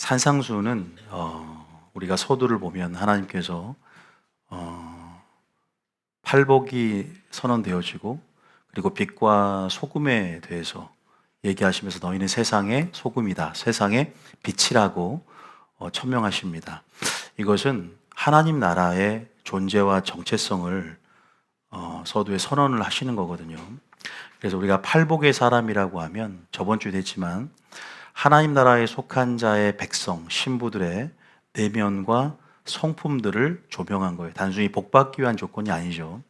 산상수는 우리가 서두를 보면 하나님께서 팔복이 선언되어지고 그리고 빛과 소금에 대해서 얘기하시면서 너희는 세상의 소금이다, 세상의 빛이라고 천명하십니다. 이것은 하나님 나라의 존재와 정체성을 서두에 선언을 하시는 거거든요. 그래서 우리가 팔복의 사람이라고 하면 저번 주에 했지만 하나님 나라에 속한 자의 백성, 신부들의 내면과 성품들을 조명한 거예요. 단순히 복받기 위한 조건이 아니죠.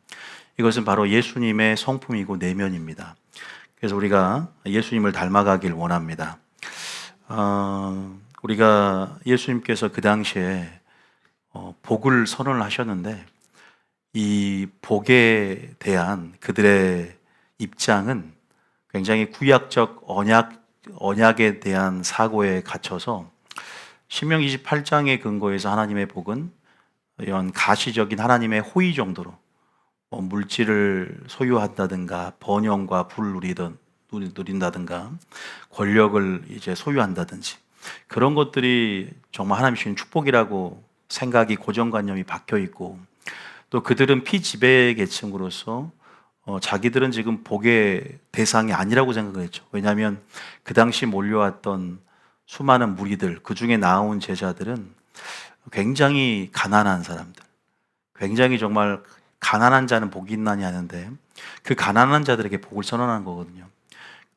이것은 바로 예수님의 성품이고 내면입니다. 그래서 우리가 예수님을 닮아가길 원합니다. 우리가 예수님께서 그 당시에 복을 선언을 하셨는데 이 복에 대한 그들의 입장은 굉장히 구약적 언약에 대한 사고에 갇혀서 신명기 28장의 근거에서 하나님의 복은 이런 가시적인 하나님의 호의 정도로 물질을 소유한다든가 번영과 부를 누린다든가 권력을 이제 소유한다든지 그런 것들이 정말 하나님 주신 축복이라고 생각이 고정관념이 박혀 있고 또 그들은 피지배 계층으로서 자기들은 지금 복의 대상이 아니라고 생각을 했죠. 왜냐하면 그 당시 몰려왔던 수많은 무리들, 그 중에 나온 제자들은 굉장히 가난한 사람들, 굉장히 정말 가난한 자는 복이 있나니 하는데 그 가난한 자들에게 복을 선언한 거거든요.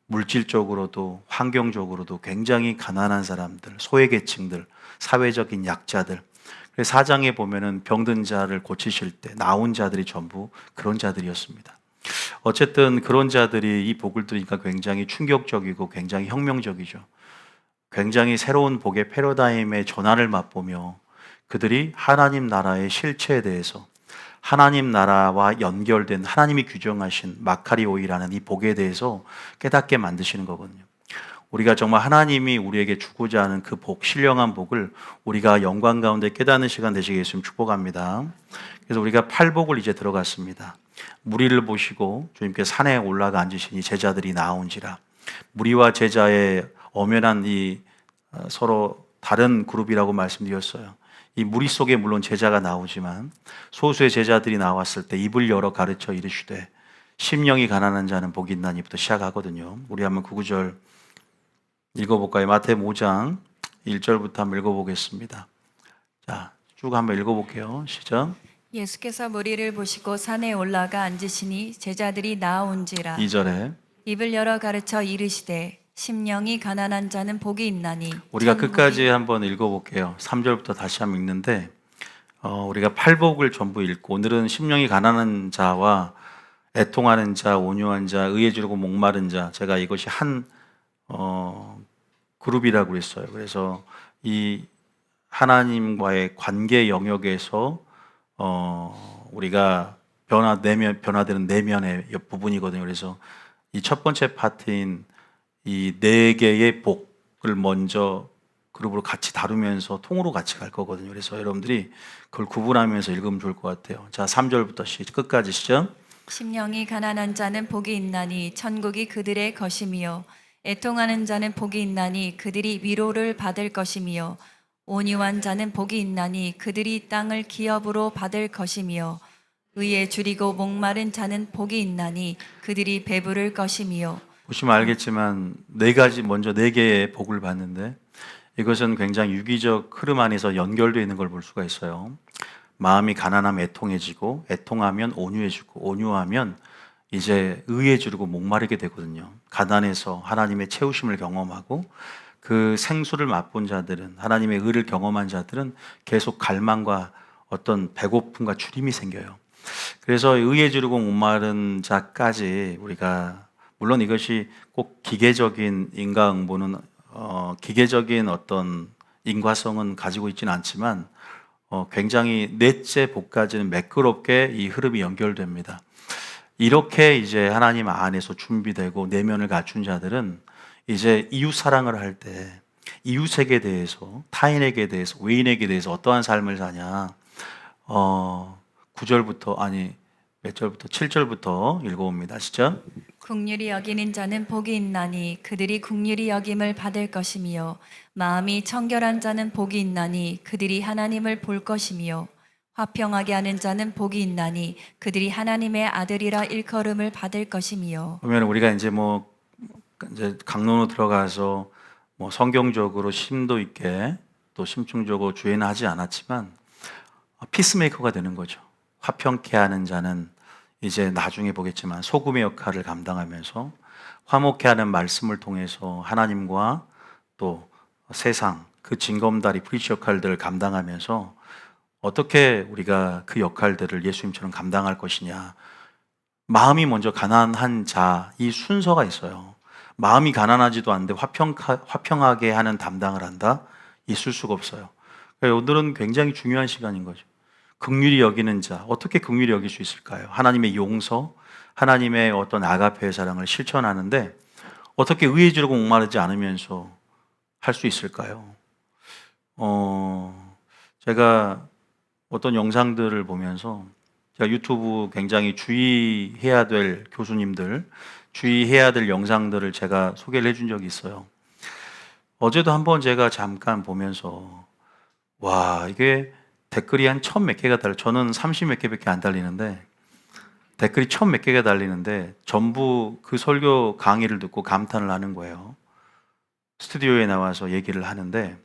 물질적으로도 환경적으로도 굉장히 가난한 사람들, 소외계층들, 사회적인 약자들. 그래서 사장에 보면은 병든 자를 고치실 때 나온 자들이 전부 그런 자들이었습니다. 어쨌든 그런 자들이 이 복을 들으니까 굉장히 충격적이고 굉장히 혁명적이죠. 굉장히 새로운 복의 패러다임의 전환을 맛보며 그들이 하나님 나라의 실체에 대해서 하나님 나라와 연결된 하나님이 규정하신 마카리오이라는 이 복에 대해서 깨닫게 만드시는 거거든요. 우리가 정말 하나님이 우리에게 주고자 하는 그 복, 신령한 복을 우리가 영광 가운데 깨닫는 시간 되시게 예수님 축복합니다. 그래서 우리가 팔복을 이제 들어갔습니다. 무리를 보시고 주님께 산에 올라가 앉으시니 제자들이 나온지라. 무리와 제자의 엄연한 이 서로 다른 그룹이라고 말씀드렸어요. 이 무리 속에 물론 제자가 나오지만 소수의 제자들이 나왔을 때 입을 열어 가르쳐 이르시되 심령이 가난한 자는 복이 있나니부터 시작하거든요. 우리 한번 그 구절 읽어볼까요? 마태복음 5장 1절부터 한번 읽어보겠습니다. 자, 쭉 한번 읽어볼게요. 시작. 예수께서 무리를 보시고 산에 올라가 앉으시니 제자들이 나아온지라. 2절에 입을 열어 가르쳐 이르시되 심령이 가난한 자는 복이 있나니 우리가 천국이 끝까지 한번 읽어볼게요. 3절부터 다시 한번 읽는데 우리가 팔복을 전부 읽고 오늘은 심령이 가난한 자와 애통하는 자, 온유한 자, 의에 주르고 목마른 자, 제가 이것이 한 그룹이라고 했어요. 그래서 이 하나님과의 관계 영역에서 우리가 변화되는 내면의 부분이거든요. 그래서 이 첫 번째 파트인 이 네 개의 복을 먼저 그룹으로 같이 다루면서 통으로 같이 갈 거거든요. 그래서 여러분들이 그걸 구분하면서 읽으면 좋을 것 같아요. 자, 3절부터 끝까지 시작. 심령이 가난한 자는 복이 있나니 천국이 그들의 것이며 애통하는 자는 복이 있나니 그들이 위로를 받을 것이며 온유한 자는 복이 있나니 그들이 땅을 기업으로 받을 것이며 의에 줄이고 목마른 자는 복이 있나니 그들이 배부를 것이며. 보시면 알겠지만 네 가지 먼저 네 개의 복을 받는데 이것은 굉장히 유기적 흐름 안에서 연결되어 있는 걸 볼 수가 있어요. 마음이 가난하면 애통해지고 애통하면 온유해지고 온유하면 이제 의해지고 목마르게 되거든요. 가난해서 하나님의 채우심을 경험하고 그 생수를 맛본 자들은 하나님의 의를 경험한 자들은 계속 갈망과 어떤 배고픔과 주림이 생겨요. 그래서 의해지고 목마른 자까지 우리가 물론 이것이 꼭 기계적인 인과응보는 기계적인 어떤 인과성은 가지고 있지는 않지만 굉장히 넷째 복까지는 매끄럽게 이 흐름이 연결됩니다. 이렇게 이제 하나님 안에서 준비되고 내면을 갖춘 자들은 이제 이웃 사랑을 할 때 이웃에게 대해서 타인에게 대해서 외인에게 대해서 어떠한 삶을 사냐 9절부터 아니 몇 절부터 7절부터 읽어봅니다. 시작. 긍휼히 여기는 자는 복이 있나니 그들이 긍휼히 여김을 받을 것이며 마음이 청결한 자는 복이 있나니 그들이 하나님을 볼 것이며 화평하게 하는 자는 복이 있나니 그들이 하나님의 아들이라 일컬음을 받을 것이며. 보면 우리가 이제 이제 강론으로 들어가서 성경적으로 심도 있게 또 심층적으로 주의는 하지 않았지만 피스메이커가 되는 거죠. 화평케 하는 자는 이제 나중에 보겠지만 소금의 역할을 감당하면서 화목케 하는 말씀을 통해서 하나님과 또 세상 그 징검다리 프리치 역할들을 감당하면서 어떻게 우리가 그 역할들을 예수님처럼 감당할 것이냐. 마음이 먼저 가난한 자, 이 순서가 있어요. 마음이 가난하지도 않은데 화평하게 하는 담당을 한다? 있을 수가 없어요. 그러니까 오늘은 굉장히 중요한 시간인 거죠. 긍휼히 여기는 자, 어떻게 긍휼히 여길 수 있을까요? 하나님의 용서, 하나님의 어떤 아가페의 사랑을 실천하는데 어떻게 의에 지르고 목마르지 않으면서 할 수 있을까요? 제가 어떤 영상들을 보면서 제가 유튜브 굉장히 주의해야 될 교수님들, 주의해야 될 영상들을 제가 소개를 해준 적이 있어요. 어제도 한번 제가 잠깐 보면서 와, 이게 댓글이 한 1000몇 개가 달려. 저는 30몇 개밖에 안 달리는데 댓글이 1000몇 개가 달리는데 전부 그 설교 강의를 듣고 감탄을 하는 거예요. 스튜디오에 나와서 얘기를 하는데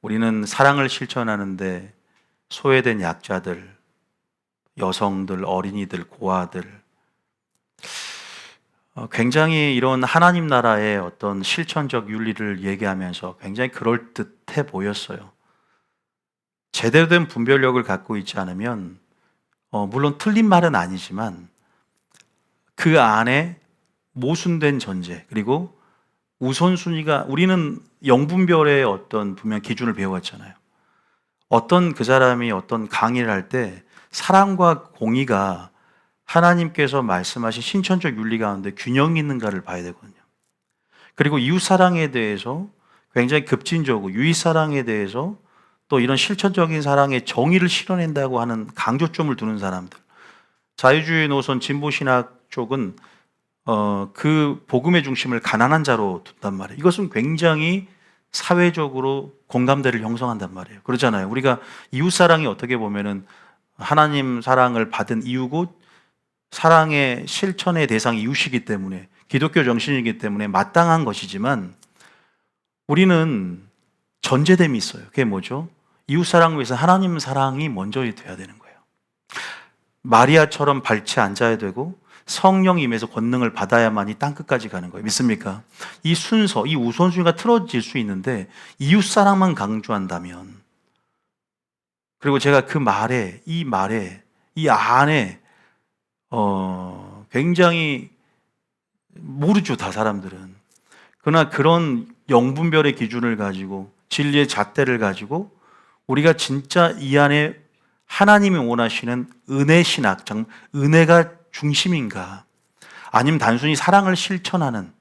우리는 사랑을 실천하는데 소외된 약자들, 여성들, 어린이들, 고아들 굉장히 이런 하나님 나라의 어떤 실천적 윤리를 얘기하면서 굉장히 그럴듯해 보였어요. 제대로 된 분별력을 갖고 있지 않으면 물론 틀린 말은 아니지만 그 안에 모순된 전제 그리고 우선순위가 우리는 영분별의 어떤 분명 기준을 배워왔잖아요. 어떤 그 사람이 어떤 강의를 할 때 사랑과 공의가 하나님께서 말씀하신 신천적 윤리 가운데 균형이 있는가를 봐야 되거든요. 그리고 이웃사랑에 대해서 굉장히 급진적으로 유윗사랑에 대해서 또 이런 실천적인 사랑의 정의를 실현한다고 하는 강조점을 두는 사람들. 자유주의 노선 진보신학 쪽은 그 복음의 중심을 가난한 자로 둔단 말이에요. 이것은 굉장히 사회적으로 공감대를 형성한단 말이에요. 그러잖아요. 우리가 이웃사랑이 어떻게 보면은 하나님 사랑을 받은 이유고 사랑의 실천의 대상이 이웃이기 때문에 기독교 정신이기 때문에 마땅한 것이지만 우리는 전제됨이 있어요. 그게 뭐죠? 이웃사랑을 위해서 하나님 사랑이 먼저 돼야 되는 거예요. 마리아처럼 발치 앉아야 되고 성령이 임해서 권능을 받아야만이 땅끝까지 가는 거예요. 믿습니까? 이 순서, 이 우선순위가 틀어질 수 있는데 이웃사랑만 강조한다면 그리고 제가 그 말에 이 안에 굉장히 모르죠, 다 사람들은. 그러나 그런 영분별의 기준을 가지고 진리의 잣대를 가지고 우리가 진짜 이 안에 하나님이 원하시는 은혜 신학, 은혜가 중심인가? 아니면 단순히 사랑을 실천하는,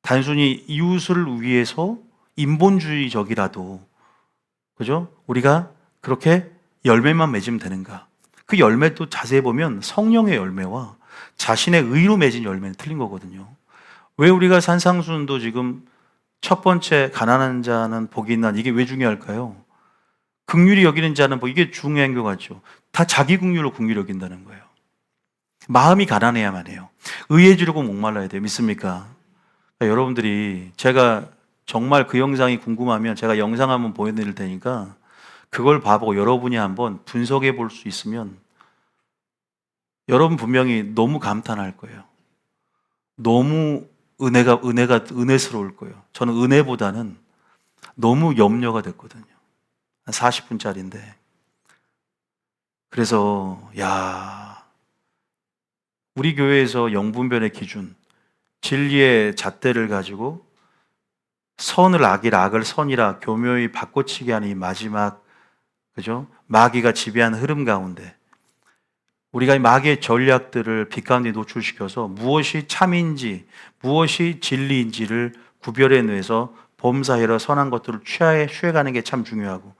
단순히 이웃을 위해서 인본주의적이라도, 그죠? 우리가 그렇게 열매만 맺으면 되는가? 그 열매도 자세히 보면 성령의 열매와 자신의 의로 맺은 열매는 틀린 거거든요. 왜 우리가 산상순도 지금 첫 번째 가난한 자는 복이 있나니 이게 왜 중요할까요? 긍휼히 여기는 자는 이게 중요한 것 같죠. 다 자기 긍휼로 긍휼히 여긴다는 거예요. 마음이 가난해야만 해요. 의에 지르고 목말라야 돼요. 믿습니까? 그러니까 여러분들이 제가 정말 그 영상이 궁금하면 제가 영상 한번 보여드릴 테니까 그걸 봐보고 여러분이 한번 분석해 볼 수 있으면 여러분 분명히 너무 감탄할 거예요. 너무 은혜스러울 거예요. 저는 은혜보다는 너무 염려가 됐거든요. 한 40분짜리인데. 그래서, 우리 교회에서 영분별의 기준, 진리의 잣대를 가지고 선을 악이라, 악을 선이라 교묘히 바꿔치기 하는 이 마지막, 그죠? 마귀가 지배한 흐름 가운데 우리가 이 마귀의 전략들을 빛 가운데 노출시켜서 무엇이 참인지, 무엇이 진리인지를 구별해내서 범사해라 선한 것들을 취해가는 게 참 중요하고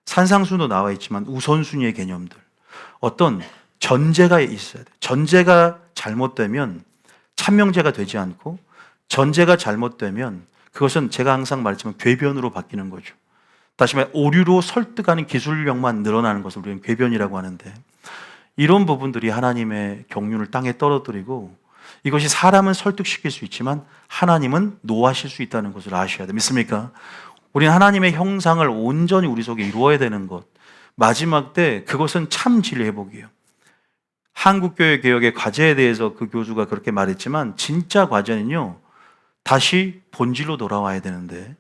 산상순도 나와 있지만 우선순위의 개념들 어떤 전제가 있어야 돼요. 전제가 잘못되면 찬명제가 되지 않고, 전제가 잘못되면 그것은 제가 항상 말했지만 궤변으로 바뀌는 거죠. 다시 말해 오류로 설득하는 기술력만 늘어나는 것을 우리는 궤변이라고 하는데, 이런 부분들이 하나님의 경륜을 땅에 떨어뜨리고, 이것이 사람은 설득시킬 수 있지만 하나님은 노하실 수 있다는 것을 아셔야 돼요. 믿습니까? 우리는 하나님의 형상을 온전히 우리 속에 이루어야 되는 것, 마지막 때 그것은 참 진리 회복이에요. 한국교회 개혁의 과제에 대해서 그 교수가 그렇게 말했지만, 진짜 과제는요, 다시 본질로 돌아와야 되는데,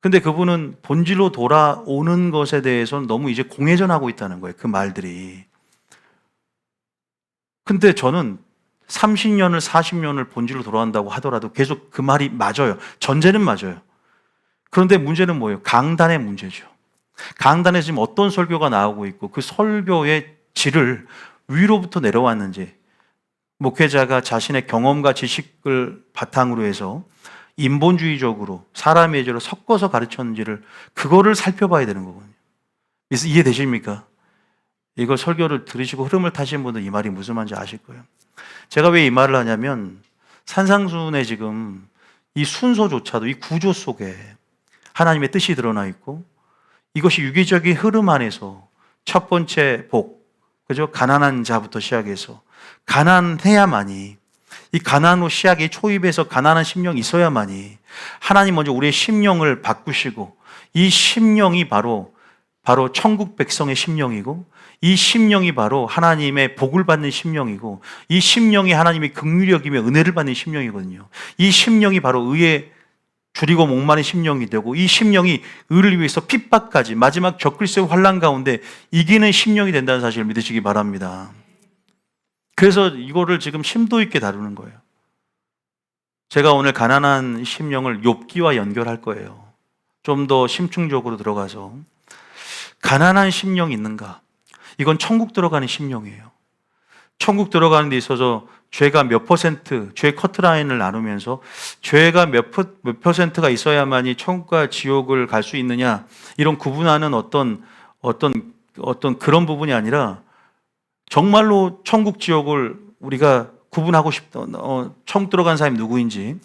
근데 그분은 본질로 돌아오는 것에 대해서는 너무 이제 공회전하고 있다는 거예요, 그 말들이. 근데 저는 30년을 40년을 본질로 돌아간다고 하더라도 계속 그 말이 맞아요. 전제는 맞아요. 그런데 문제는 뭐예요? 강단의 문제죠. 강단에서 지금 어떤 설교가 나오고 있고, 그 설교의 질을 위로부터 내려왔는지, 목회자가 자신의 경험과 지식을 바탕으로 해서 인본주의적으로 사람의 예제로 섞어서 가르쳤는지를, 그거를 살펴봐야 되는 거거든요. 그래서 이해되십니까? 이거 설교를 들으시고 흐름을 타신 분들 이 말이 무슨 말인지 아실 거예요. 제가 왜 이 말을 하냐면, 산상순의 지금 이 순서조차도 이 구조 속에 하나님의 뜻이 드러나 있고, 이것이 유기적인 흐름 안에서 첫 번째 복, 그죠? 가난한 자부터 시작해서 가난해야만이, 이 가난으로 시작이 초입에서 가난한 심령이 있어야만이 하나님 먼저 우리의 심령을 바꾸시고, 이 심령이 바로 천국 백성의 심령이고, 이 심령이 바로 하나님의 복을 받는 심령이고, 이 심령이 하나님의 긍휼력이며 은혜를 받는 심령이거든요. 이 심령이 바로 의에 줄이고 목마른 심령이 되고, 이 심령이 의를 위해서 핍박까지 마지막 적그리스도의 환난 가운데 이기는 심령이 된다는 사실을 믿으시기 바랍니다. 그래서 이거를 지금 심도 있게 다루는 거예요. 제가 오늘 가난한 심령을 욥기와 연결할 거예요. 좀 더 심층적으로 들어가서, 가난한 심령이 있는가? 이건 천국 들어가는 심령이에요. 천국 들어가는 데 있어서 죄가 몇 퍼센트, 죄 커트라인을 나누면서 죄가 몇 퍼센트가 있어야만이 천국과 지옥을 갈 수 있느냐, 이런 구분하는 어떤 그런 부분이 아니라, 정말로 천국 지옥을 우리가 구분하고 싶다, 천국 들어간 사람이 누구인지,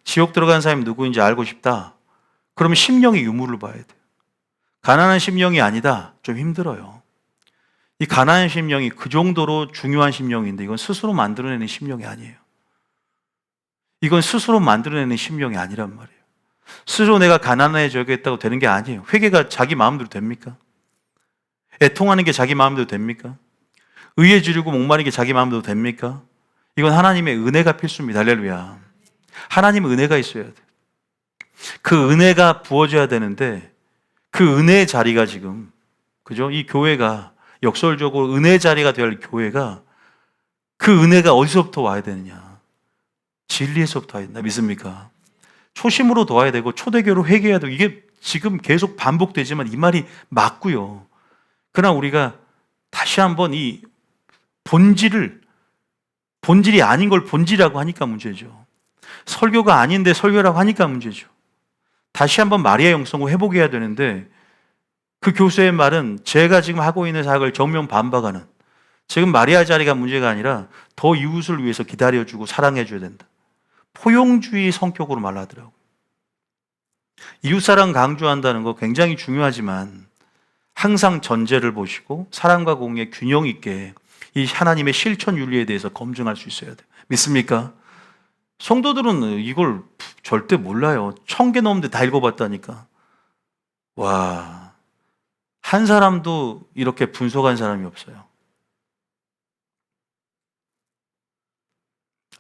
지옥 들어간 사람이 누구인지 알고 싶다, 그러면 심령의 유무를 봐야 돼요. 가난한 심령이 아니다, 좀 힘들어요. 이 가난한 심령이 그 정도로 중요한 심령인데, 이건 스스로 만들어내는 심령이 아니에요. 이건 스스로 만들어내는 심령이 아니란 말이에요. 스스로 내가 가난해져야겠다고 되는 게 아니에요. 회개가 자기 마음대로 됩니까? 애통하는 게 자기 마음대로 됩니까? 의에 주르고 목마른 게 자기 마음대로 됩니까? 이건 하나님의 은혜가 필수입니다. 할렐루야. 하나님의 은혜가 있어야 돼요. 그 은혜가 부어져야 되는데, 그 은혜의 자리가 지금, 그죠? 이 교회가 역설적으로 은혜 자리가 될 교회가, 그 은혜가 어디서부터 와야 되느냐? 진리에서부터 와야 된다. 믿습니까? 초심으로 도와야 되고 초대교로 회개해야 되고, 이게 지금 계속 반복되지만 이 말이 맞고요. 그러나 우리가 다시 한번 이 본질이 아닌 걸 본질이라고 하니까 문제죠. 설교가 아닌데 설교라고 하니까 문제죠. 다시 한번 마리아 영성을 회복해야 되는데, 그 교수의 말은 제가 지금 하고 있는 사역을 정면 반박하는, 지금 마리아 자리가 문제가 아니라 더 이웃을 위해서 기다려주고 사랑해줘야 된다. 포용주의 성격으로 말하더라고요. 이웃사랑 강조한다는 거 굉장히 중요하지만, 항상 전제를 보시고 사랑과 공의 균형 있게 이 하나님의 실천 윤리에 대해서 검증할 수 있어야 돼요. 믿습니까? 성도들은 이걸 절대 몰라요. 1000개 넘는데 다 읽어봤다니까. 와, 한 사람도 이렇게 분석한 사람이 없어요.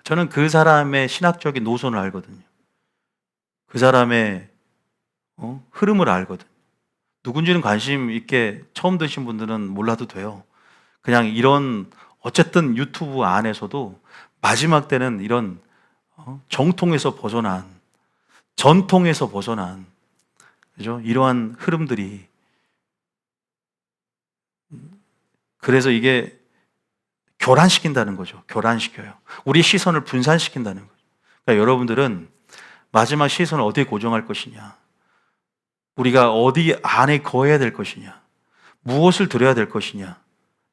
저는 그 사람의 신학적인 노선을 알거든요. 그 사람의 흐름을 알거든요. 누군지는 관심 있게 처음 드신 분들은 몰라도 돼요. 그냥 이런, 어쨌든 유튜브 안에서도 마지막 때는 이런 정통에서 벗어난, 전통에서 벗어난, 그죠? 이러한 흐름들이, 그래서 이게 교란시킨다는 거죠. 교란시켜요. 우리 시선을 분산시킨다는 거죠. 그러니까 여러분들은 마지막 시선을 어디에 고정할 것이냐, 우리가 어디 안에 거해야 될 것이냐, 무엇을 드려야 될 것이냐,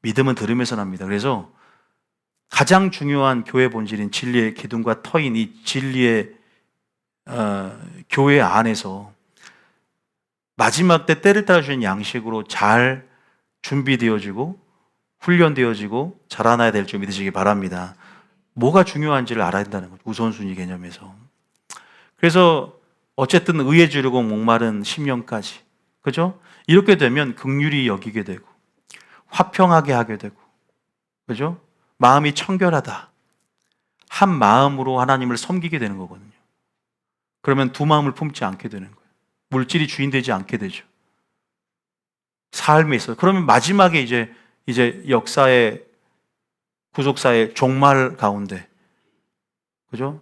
믿음은 들음에서 납니다. 그래서 가장 중요한 교회 본질인 진리의 기둥과 터인 이 진리의 교회 안에서 마지막 때 때를 따라주는 양식으로 잘 준비되어지고 훈련되어지고 자라나야 될 줄 믿으시기 바랍니다. 뭐가 중요한지를 알아야 된다는 거죠. 우선순위 개념에서. 그래서 어쨌든 의에 주려고 목마른 심령까지, 그죠? 이렇게 되면 긍휼히 여기게 되고 화평하게 하게 되고, 그죠? 마음이 청결하다. 한 마음으로 하나님을 섬기게 되는 거거든요. 그러면 두 마음을 품지 않게 되는 거예요. 물질이 주인 되지 않게 되죠. 삶에 있어서. 그러면 마지막에 이제 역사의 구속사의 종말 가운데, 그죠?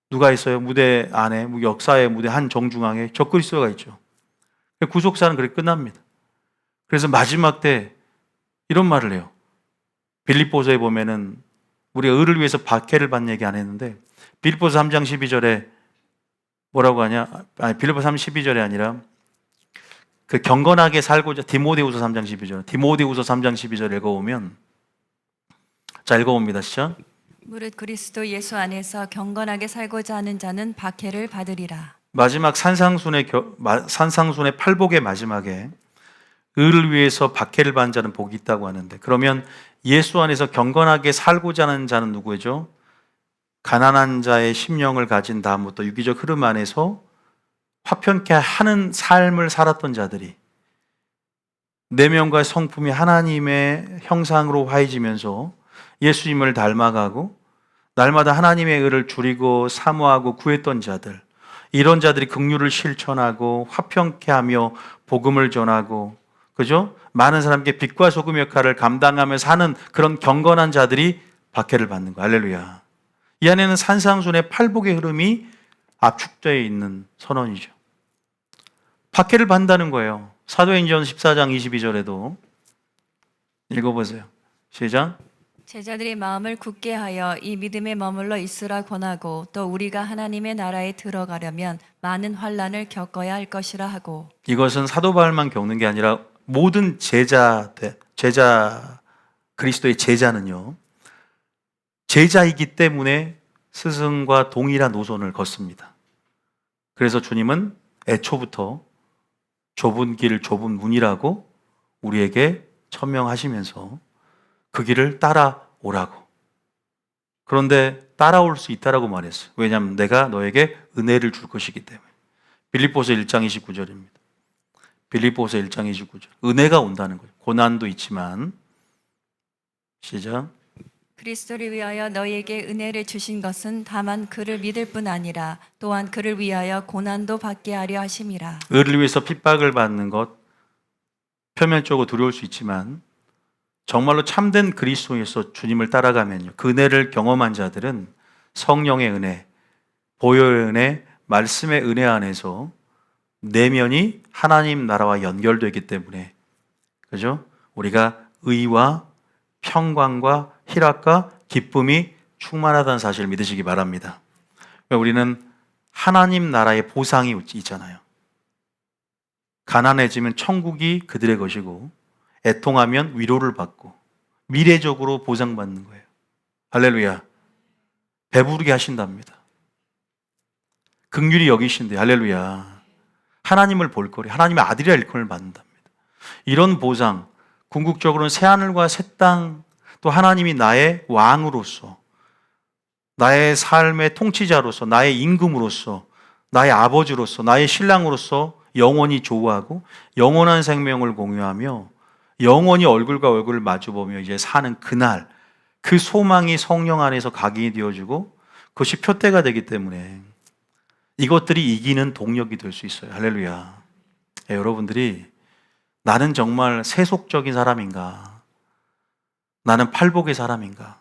누가 있어요? 무대 안에, 역사의 무대 한 정중앙에 적그리스도가 있죠. 구속사는 그렇게 끝납니다. 그래서 마지막 때 이런 말을 해요. 빌립보서에 보면은 우리가 의를 위해서 박해를 받는 얘기 안 했는데, 빌립보서 3장 12절에 뭐라고 하냐? 아니, 빌립보서 3장 12절이 아니라 그 경건하게 살고자, 디모데후서 3장 12절, 디모데후서 3장 12절 읽어보면, 자, 읽어봅니다. 시작. 무릇 그리스도 예수 안에서 경건하게 살고자 하는 자는 박해를 받으리라. 마지막 산상순의 팔복의 마지막에 의를 위해서 박해를 받는 자는 복이 있다고 하는데, 그러면 예수 안에서 경건하게 살고자 하는 자는 누구죠? 가난한 자의 심령을 가진 다음부터 유기적 흐름 안에서 화평케 하는 삶을 살았던 자들이 내면과 성품이 하나님의 형상으로 화해지면서 예수님을 닮아가고 날마다 하나님의 의를 줄이고 사모하고 구했던 자들, 이런 자들이 긍휼을 실천하고 화평케 하며 복음을 전하고, 그죠? 많은 사람에게 빛과 소금 역할을 감당하며 사는 그런 경건한 자들이 박해를 받는 거예요. 할렐루야. 이 안에는 산상순의 팔복의 흐름이 압축되어 있는 선언이죠. 박해를 받는다는 거예요. 사도행전 14장 22절에도 읽어보세요. 시작. 제자들이 마음을 굳게 하여 이 믿음에 머물러 있으라 권하고, 또 우리가 하나님의 나라에 들어가려면 많은 환난을 겪어야 할 것이라 하고. 이것은 사도 바울만 겪는 게 아니라 모든 제자, 그리스도의 제자는요, 제자이기 때문에 스승과 동일한 노선을 걷습니다. 그래서 주님은 애초부터 좁은 길, 좁은 문이라고 우리에게 천명하시면서 그 길을 따라오라고. 그런데 따라올 수 있다라고 말했어요. 왜냐하면 내가 너에게 은혜를 줄 것이기 때문에. 빌립보서 1장 29절입니다. 빌립보서 1장 29절. 은혜가 온다는 거예요. 고난도 있지만. 시작. 그리스도를 위하여 너희에게 은혜를 주신 것은 다만 그를 믿을 뿐 아니라 또한 그를 위하여 고난도 받게 하려 하심이라. 의를 위해서 핍박을 받는 것 표면적으로 두려울 수 있지만 정말로 참된 그리스도에서 주님을 따라가면요, 그 은혜를 경험한 자들은 성령의 은혜, 보혈의 은혜, 말씀의 은혜 안에서 내면이 하나님 나라와 연결되기 때문에, 그죠? 우리가 의와 평강과 희락과 기쁨이 충만하다는 사실을 믿으시기 바랍니다. 우리는 하나님 나라의 보상이 있잖아요. 가난해지면 천국이 그들의 것이고, 애통하면 위로를 받고 미래적으로 보상받는 거예요. 할렐루야. 배부르게 하신답니다. 긍휼히 여기신대. 할렐루야. 하나님을 볼 거리, 하나님의 아들이라 일컬음을 받는답니다. 이런 보상, 궁극적으로는 새하늘과 새 땅, 또 하나님이 나의 왕으로서, 나의 삶의 통치자로서, 나의 임금으로서, 나의 아버지로서, 나의 신랑으로서 영원히 조우하고 영원한 생명을 공유하며 영원히 얼굴과 얼굴을 마주보며 이제 사는 그날, 그 소망이 성령 안에서 각인이 되어지고 그것이 표대가 되기 때문에 이것들이 이기는 동력이 될 수 있어요. 할렐루야. 여러분들이 나는 정말 세속적인 사람인가? 나는 팔복의 사람인가?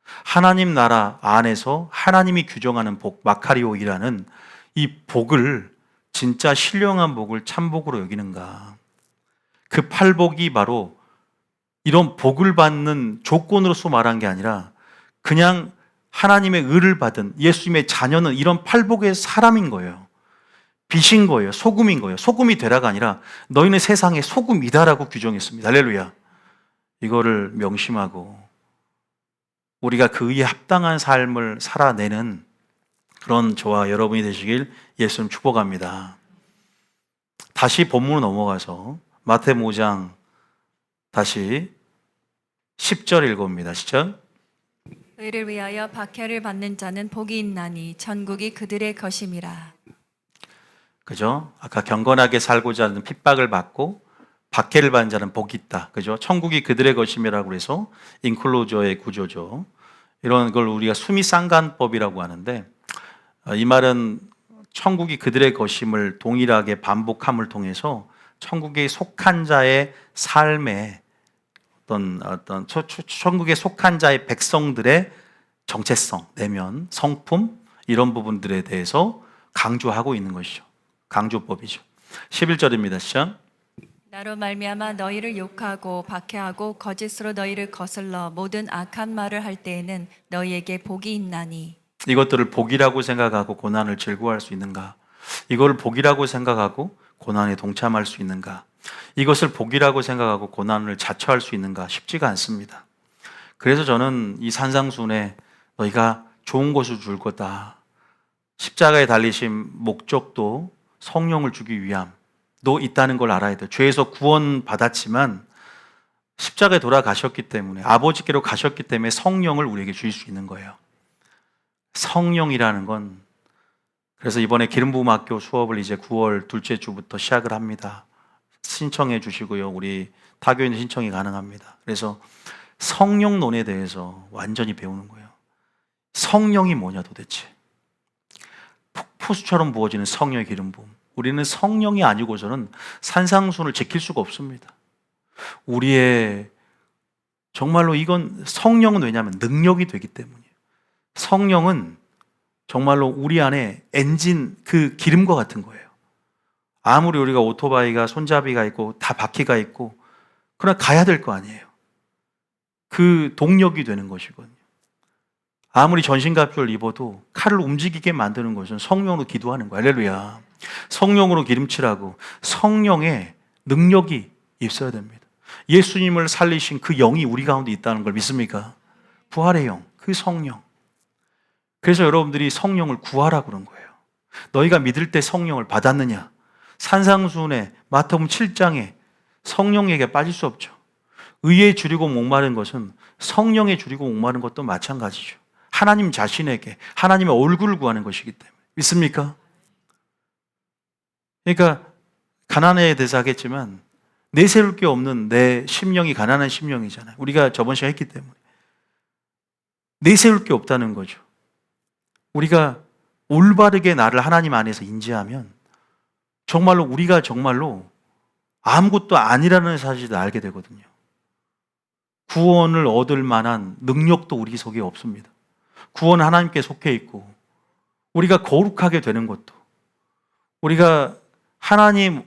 하나님 나라 안에서 하나님이 규정하는 복, 마카리오이라는 이 복을 진짜 신령한 복을 참복으로 여기는가? 그 팔복이 바로 이런 복을 받는 조건으로서 말한 게 아니라 그냥 하나님의 의를 받은 예수님의 자녀는 이런 팔복의 사람인 거예요. 빛인 거예요. 소금인 거예요. 소금이 되라가 아니라 너희는 세상의 소금이다라고 규정했습니다. 할렐루야. 이거를 명심하고 우리가 그에 합당한 삶을 살아내는 그런 저와 여러분이 되시길 예수님 축복합니다. 다시 본문으로 넘어가서 마태복음 5장 다시 10절 읽어봅니다. 시작. 의를 위하여 박해를 받는 자는 복이 있나니 천국이 그들의 것임이라. 그죠? 아까 경건하게 살고자 하는 핍박을 받고 박해를 받는 자는 복이 있다. 그죠? 천국이 그들의 것임이라고 해서 인클로저의 구조죠. 이런 걸 우리가 수미상관법이라고 하는데 이 말은 천국이 그들의 것임을 동일하게 반복함을 통해서 천국에 속한 자의 삶에 어떤 천국에 속한 자의 백성들의 정체성, 내면, 성품 이런 부분들에 대해서 강조하고 있는 것이죠. 강조법이죠. 11절입니다. 시작. 나로 말미암아 너희를 욕하고 박해하고 거짓으로 너희를 거슬러 모든 악한 말을 할 때에는 너희에게 복이 있나니. 이것들을 복이라고 생각하고 고난을 즐거워할 수 있는가? 이걸 복이라고 생각하고 고난에 동참할 수 있는가? 이것을 복이라고 생각하고 고난을 자처할 수 있는가? 쉽지가 않습니다. 그래서 저는 이 산상순에 너희가 좋은 것을 줄 거다. 십자가에 달리신 목적도 성령을 주기 위함도 있다는 걸 알아야 돼요. 죄에서 구원 받았지만 십자가에 돌아가셨기 때문에 아버지께로 가셨기 때문에 성령을 우리에게 주실 수 있는 거예요. 성령이라는 건 그래서 이번에 기름부음학교 수업을 이제 9월 둘째 주부터 시작을 합니다. 신청해 주시고요. 우리 타교인 신청이 가능합니다. 그래서 성령론에 대해서 완전히 배우는 거예요. 성령이 뭐냐 도대체. 폭포수처럼 부어지는 성령의 기름부음. 우리는 성령이 아니고서는 산상순을 지킬 수가 없습니다. 우리의 정말로 이건 성령은 왜냐하면 능력이 되기 때문이에요. 성령은 정말로 우리 안에 엔진 그 기름과 같은 거예요. 아무리 우리가 오토바이가 손잡이가 있고 다 바퀴가 있고 그러나 가야 될 거 아니에요. 그 동력이 되는 것이거든요. 아무리 전신갑주를 입어도 칼을 움직이게 만드는 것은 성령으로 기도하는 거예요. 할렐루야. 성령으로 기름칠하고 성령의 능력이 있어야 됩니다. 예수님을 살리신 그 영이 우리 가운데 있다는 걸 믿습니까? 부활의 영, 그 성령. 그래서 여러분들이 성령을 구하라 그런 거예요. 너희가 믿을 때 성령을 받았느냐? 산상순의 마태복음 7장에 성령에게 빠질 수 없죠. 의에 줄이고 목마른 것은 성령에 줄이고 목마른 것도 마찬가지죠. 하나님 자신에게 하나님의 얼굴을 구하는 것이기 때문에. 믿습니까? 그러니까 가난에 대해서 하겠지만 내세울 게 없는 내 심령이 가난한 심령이잖아요. 우리가 저번 시간에 했기 때문에. 내세울 게 없다는 거죠. 우리가 올바르게 나를 하나님 안에서 인지하면 정말로 우리가 정말로 아무것도 아니라는 사실을 알게 되거든요. 구원을 얻을 만한 능력도 우리 속에 없습니다. 구원은 하나님께 속해 있고 우리가 거룩하게 되는 것도 우리가 하나님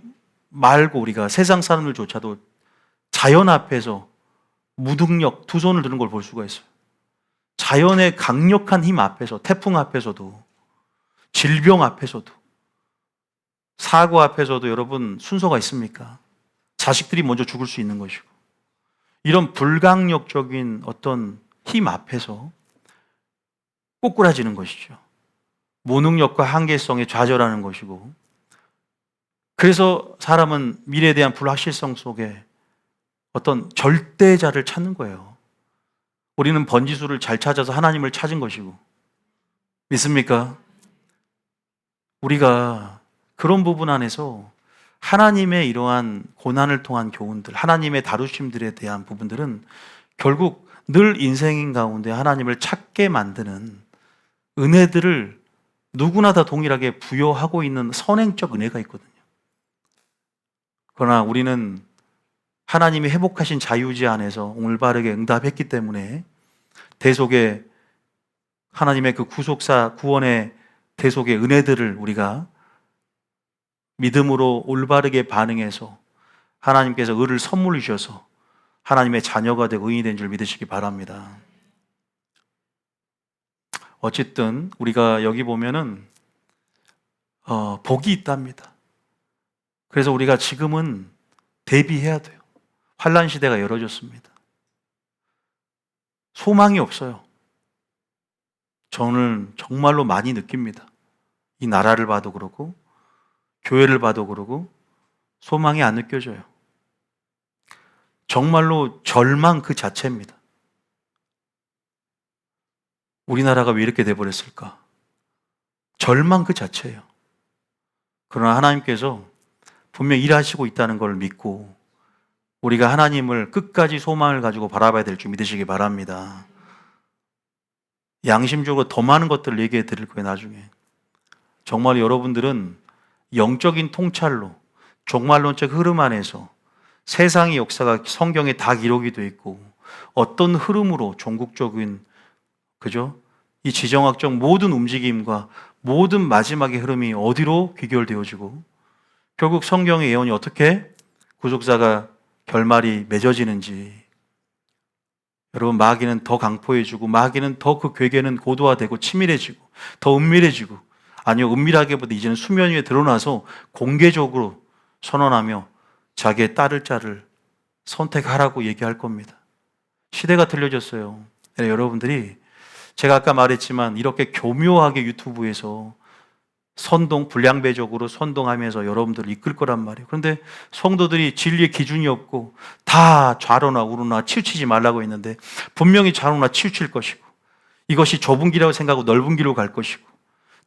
말고 우리가 세상 사람들조차도 자연 앞에서 무능력 두 손을 드는 걸 볼 수가 있어요. 자연의 강력한 힘 앞에서 태풍 앞에서도 질병 앞에서도 사고 앞에서도 여러분 순서가 있습니까? 자식들이 먼저 죽을 수 있는 것이고 이런 불강력적인 어떤 힘 앞에서 꼬꾸라지는 것이죠. 무능력과 한계성에 좌절하는 것이고 그래서 사람은 미래에 대한 불확실성 속에 어떤 절대자를 찾는 거예요. 우리는 번지수를 잘 찾아서 하나님을 찾은 것이고 믿습니까? 우리가 그런 부분 안에서 하나님의 이러한 고난을 통한 교훈들, 하나님의 다루심들에 대한 부분들은 결국 늘 인생 가운데 하나님을 찾게 만드는 은혜들을 누구나 다 동일하게 부여하고 있는 선행적 은혜가 있거든요. 그러나 우리는 하나님이 회복하신 자유지 안에서 올바르게 응답했기 때문에 대속의 하나님의 그 구속사 구원의 대속의 은혜들을 우리가 믿음으로 올바르게 반응해서 하나님께서 의를 선물로 주셔서 하나님의 자녀가 되고 의인이 된 줄 믿으시기 바랍니다. 어쨌든 우리가 여기 보면은 복이 있답니다. 그래서 우리가 지금은 대비해야 돼요. 환난 시대가 열어졌습니다. 소망이 없어요. 저는 정말로 많이 느낍니다. 이 나라를 봐도 그렇고 교회를 봐도 그러고 소망이 안 느껴져요. 정말로 절망 그 자체입니다. 우리나라가 왜 이렇게 돼버렸을까? 절망 그 자체예요. 그러나 하나님께서 분명 일하시고 있다는 걸 믿고 우리가 하나님을 끝까지 소망을 가지고 바라봐야 될 줄 믿으시기 바랍니다. 양심적으로 더 많은 것들을 얘기해 드릴 거예요, 나중에. 정말 여러분들은 영적인 통찰로 종말론적 흐름 안에서 세상의 역사가 성경에 다 기록이 되어 있고 어떤 흐름으로 종국적인 그죠? 이 지정학적 모든 움직임과 모든 마지막의 흐름이 어디로 귀결되어지고 결국 성경의 예언이 어떻게 구속사가 결말이 맺어지는지 여러분 마귀는 더 강포해지고 마귀는 더 그 괴계는 고도화되고 치밀해지고 더 은밀해지고 아니요 은밀하게보다 이제는 수면 위에 드러나서 공개적으로 선언하며 자기의 따를 자를 선택하라고 얘기할 겁니다. 시대가 틀려졌어요. 여러분들이 제가 아까 말했지만 이렇게 교묘하게 유튜브에서 선동, 불량배적으로 선동하면서 여러분들을 이끌 거란 말이에요. 그런데 성도들이 진리의 기준이 없고 다 좌로나 우로나 치우치지 말라고 했는데 분명히 좌로나 치우칠 것이고 이것이 좁은 길이라고 생각하고 넓은 길로 갈 것이고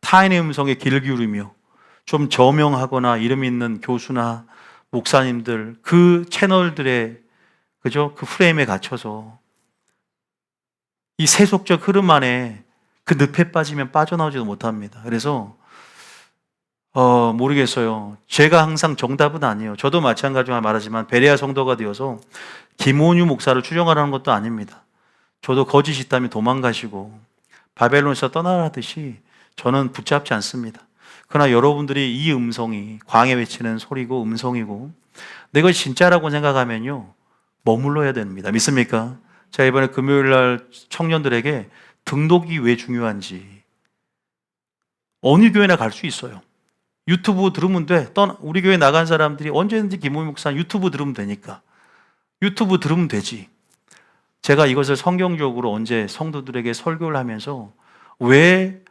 타인의 음성에 귀를 기울이며 좀 저명하거나 이름 있는 교수나 목사님들 그 채널들의 그죠? 그 프레임에 갇혀서 이 세속적 흐름 안에 그 늪에 빠지면 빠져나오지도 못합니다. 그래서 모르겠어요. 제가 항상 정답은 아니에요. 저도 마찬가지로 말하지만 베레아 성도가 되어서 김온유 목사를 추종하라는 것도 아닙니다. 저도 거짓이 있다면 도망가시고 바벨론에서 떠나라듯이 저는 붙잡지 않습니다. 그러나 여러분들이 이 음성이 광에 외치는 소리고 음성이고 내가 진짜라고 생각하면요 머물러야 됩니다. 믿습니까? 자, 이번에 금요일 날 청년들에게 등록이 왜 중요한지 어느 교회나 갈 수 있어요. 유튜브 들으면 돼. 우리 교회 나간 사람들이 언제든지 김호민 목사 유튜브 들으면 되니까. 유튜브 들으면 되지. 제가 이것을 성경적으로 언제 성도들에게 설교를 하면서 왜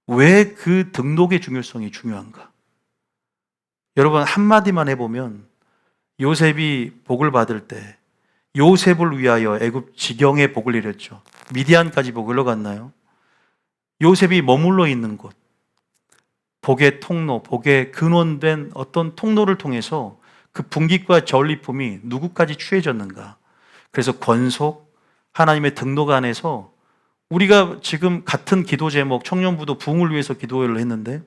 그 등록의 중요성이 중요한가? 여러분 한마디만 해보면 요셉이 복을 받을 때 요셉을 위하여 애굽 지경에 복을 내렸죠. 미디안까지 복을 갔나요? 요셉이 머물러 있는 곳 복의 통로, 복의 근원된 어떤 통로를 통해서 그 분깃과 전리품이 누구까지 취해졌는가? 그래서 권속, 하나님의 등록 안에서 우리가 지금 같은 기도 제목, 청년부도 부흥을 위해서 기도를 했는데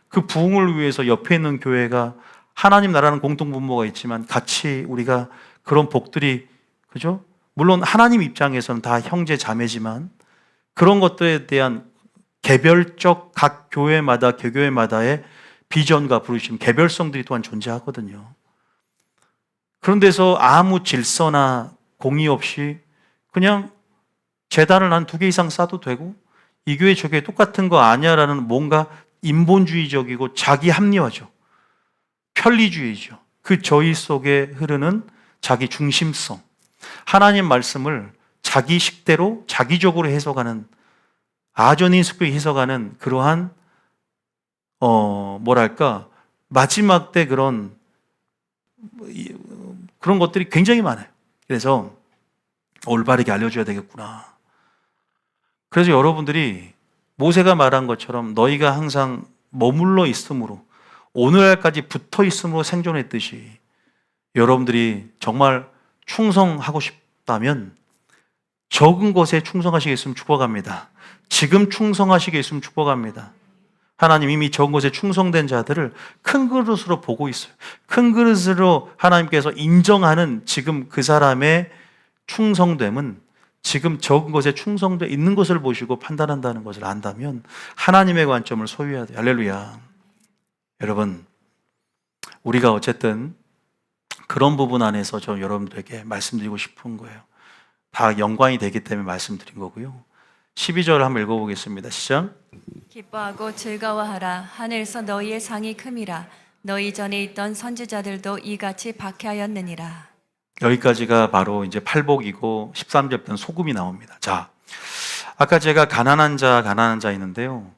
그 부흥을 위해서 옆에 있는 교회가 하나님 나라는 공통분모가 있지만 같이 우리가 그런 복들이 그죠? 물론 하나님 입장에서는 다 형제 자매지만 그런 것들에 대한 개별적 각 교회마다 개교회마다의 비전과 부르심, 개별성들이 또한 존재하거든요. 그런 데서 아무 질서나 공의 없이 그냥 재단을 한 2개 이상 쌓아도 되고 이 교회 저 교회 똑같은 거 아니야라는 뭔가 인본주의적이고 자기 합리화죠. 편리주의죠. 그 저희 속에 흐르는 자기 중심성. 하나님 말씀을 자기 식대로 자기적으로 해석하는 아전인수교에 해석하는 그러한 마지막 때 그런 것들이 굉장히 많아요. 그래서 올바르게 알려줘야 되겠구나. 그래서 여러분들이 모세가 말한 것처럼 너희가 항상 머물러 있음으로 오늘날까지 붙어 있음으로 생존했듯이 여러분들이 정말 충성하고 싶다면 적은 것에 충성하시겠으면 축복합니다. 지금 충성하시겠으면 축복합니다. 하나님 이미 적은 것에 충성된 자들을 큰 그릇으로 보고 있어요. 큰 그릇으로 하나님께서 인정하는 지금 그 사람의 충성됨은 지금 적은 것에 충성되어 있는 것을 보시고 판단한다는 것을 안다면 하나님의 관점을 소유해야 돼요. 할렐루야. 여러분, 우리가 어쨌든 그런 부분 안에서 저 여러분들에게 말씀드리고 싶은 거예요. 다 영광이 되기 때문에 말씀드린 거고요. 12절 한번 읽어보겠습니다. 시작. 기뻐하고 즐거워하라. 하늘에서 너희의 상이 큼이라. 너희 전에 있던 선지자들도 이같이 박해하였느니라. 여기까지가 바로 이제 팔복이고 13절 때는 소금이 나옵니다. 자, 아까 제가 가난한 자 있는데요.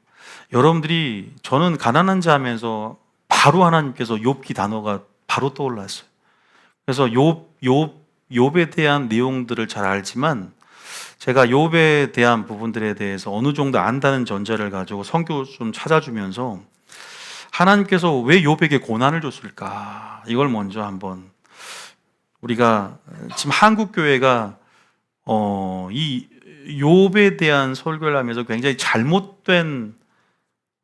여러분들이 저는 가난한 자 하면서 바로 하나님께서 욥기 단어가 바로 떠올랐어요. 그래서 욥에 대한 내용들을 잘 알지만 제가 욥에 대한 부분들에 대해서 어느 정도 안다는 전제를 가지고 성경 좀 찾아주면서 하나님께서 왜 욥에게 고난을 줬을까? 이걸 먼저 한번 우리가 지금 한국 교회가 이 욥에 대한 설교를 하면서 굉장히 잘못된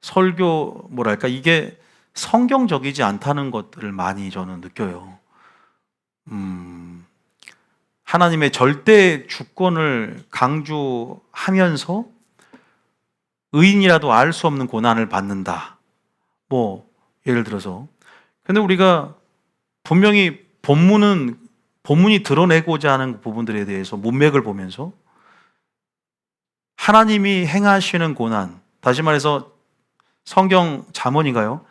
설교 뭐랄까 이게 성경적이지 않다는 것들을 많이 저는 느껴요. 하나님의 절대 주권을 강조하면서 의인이라도 알 수 없는 고난을 받는다. 뭐 예를 들어서 근데 우리가 분명히 본문이 드러내고자 하는 부분들에 대해서 문맥을 보면서 하나님이 행하시는 고난, 다시 말해서 성경 잠언인가요?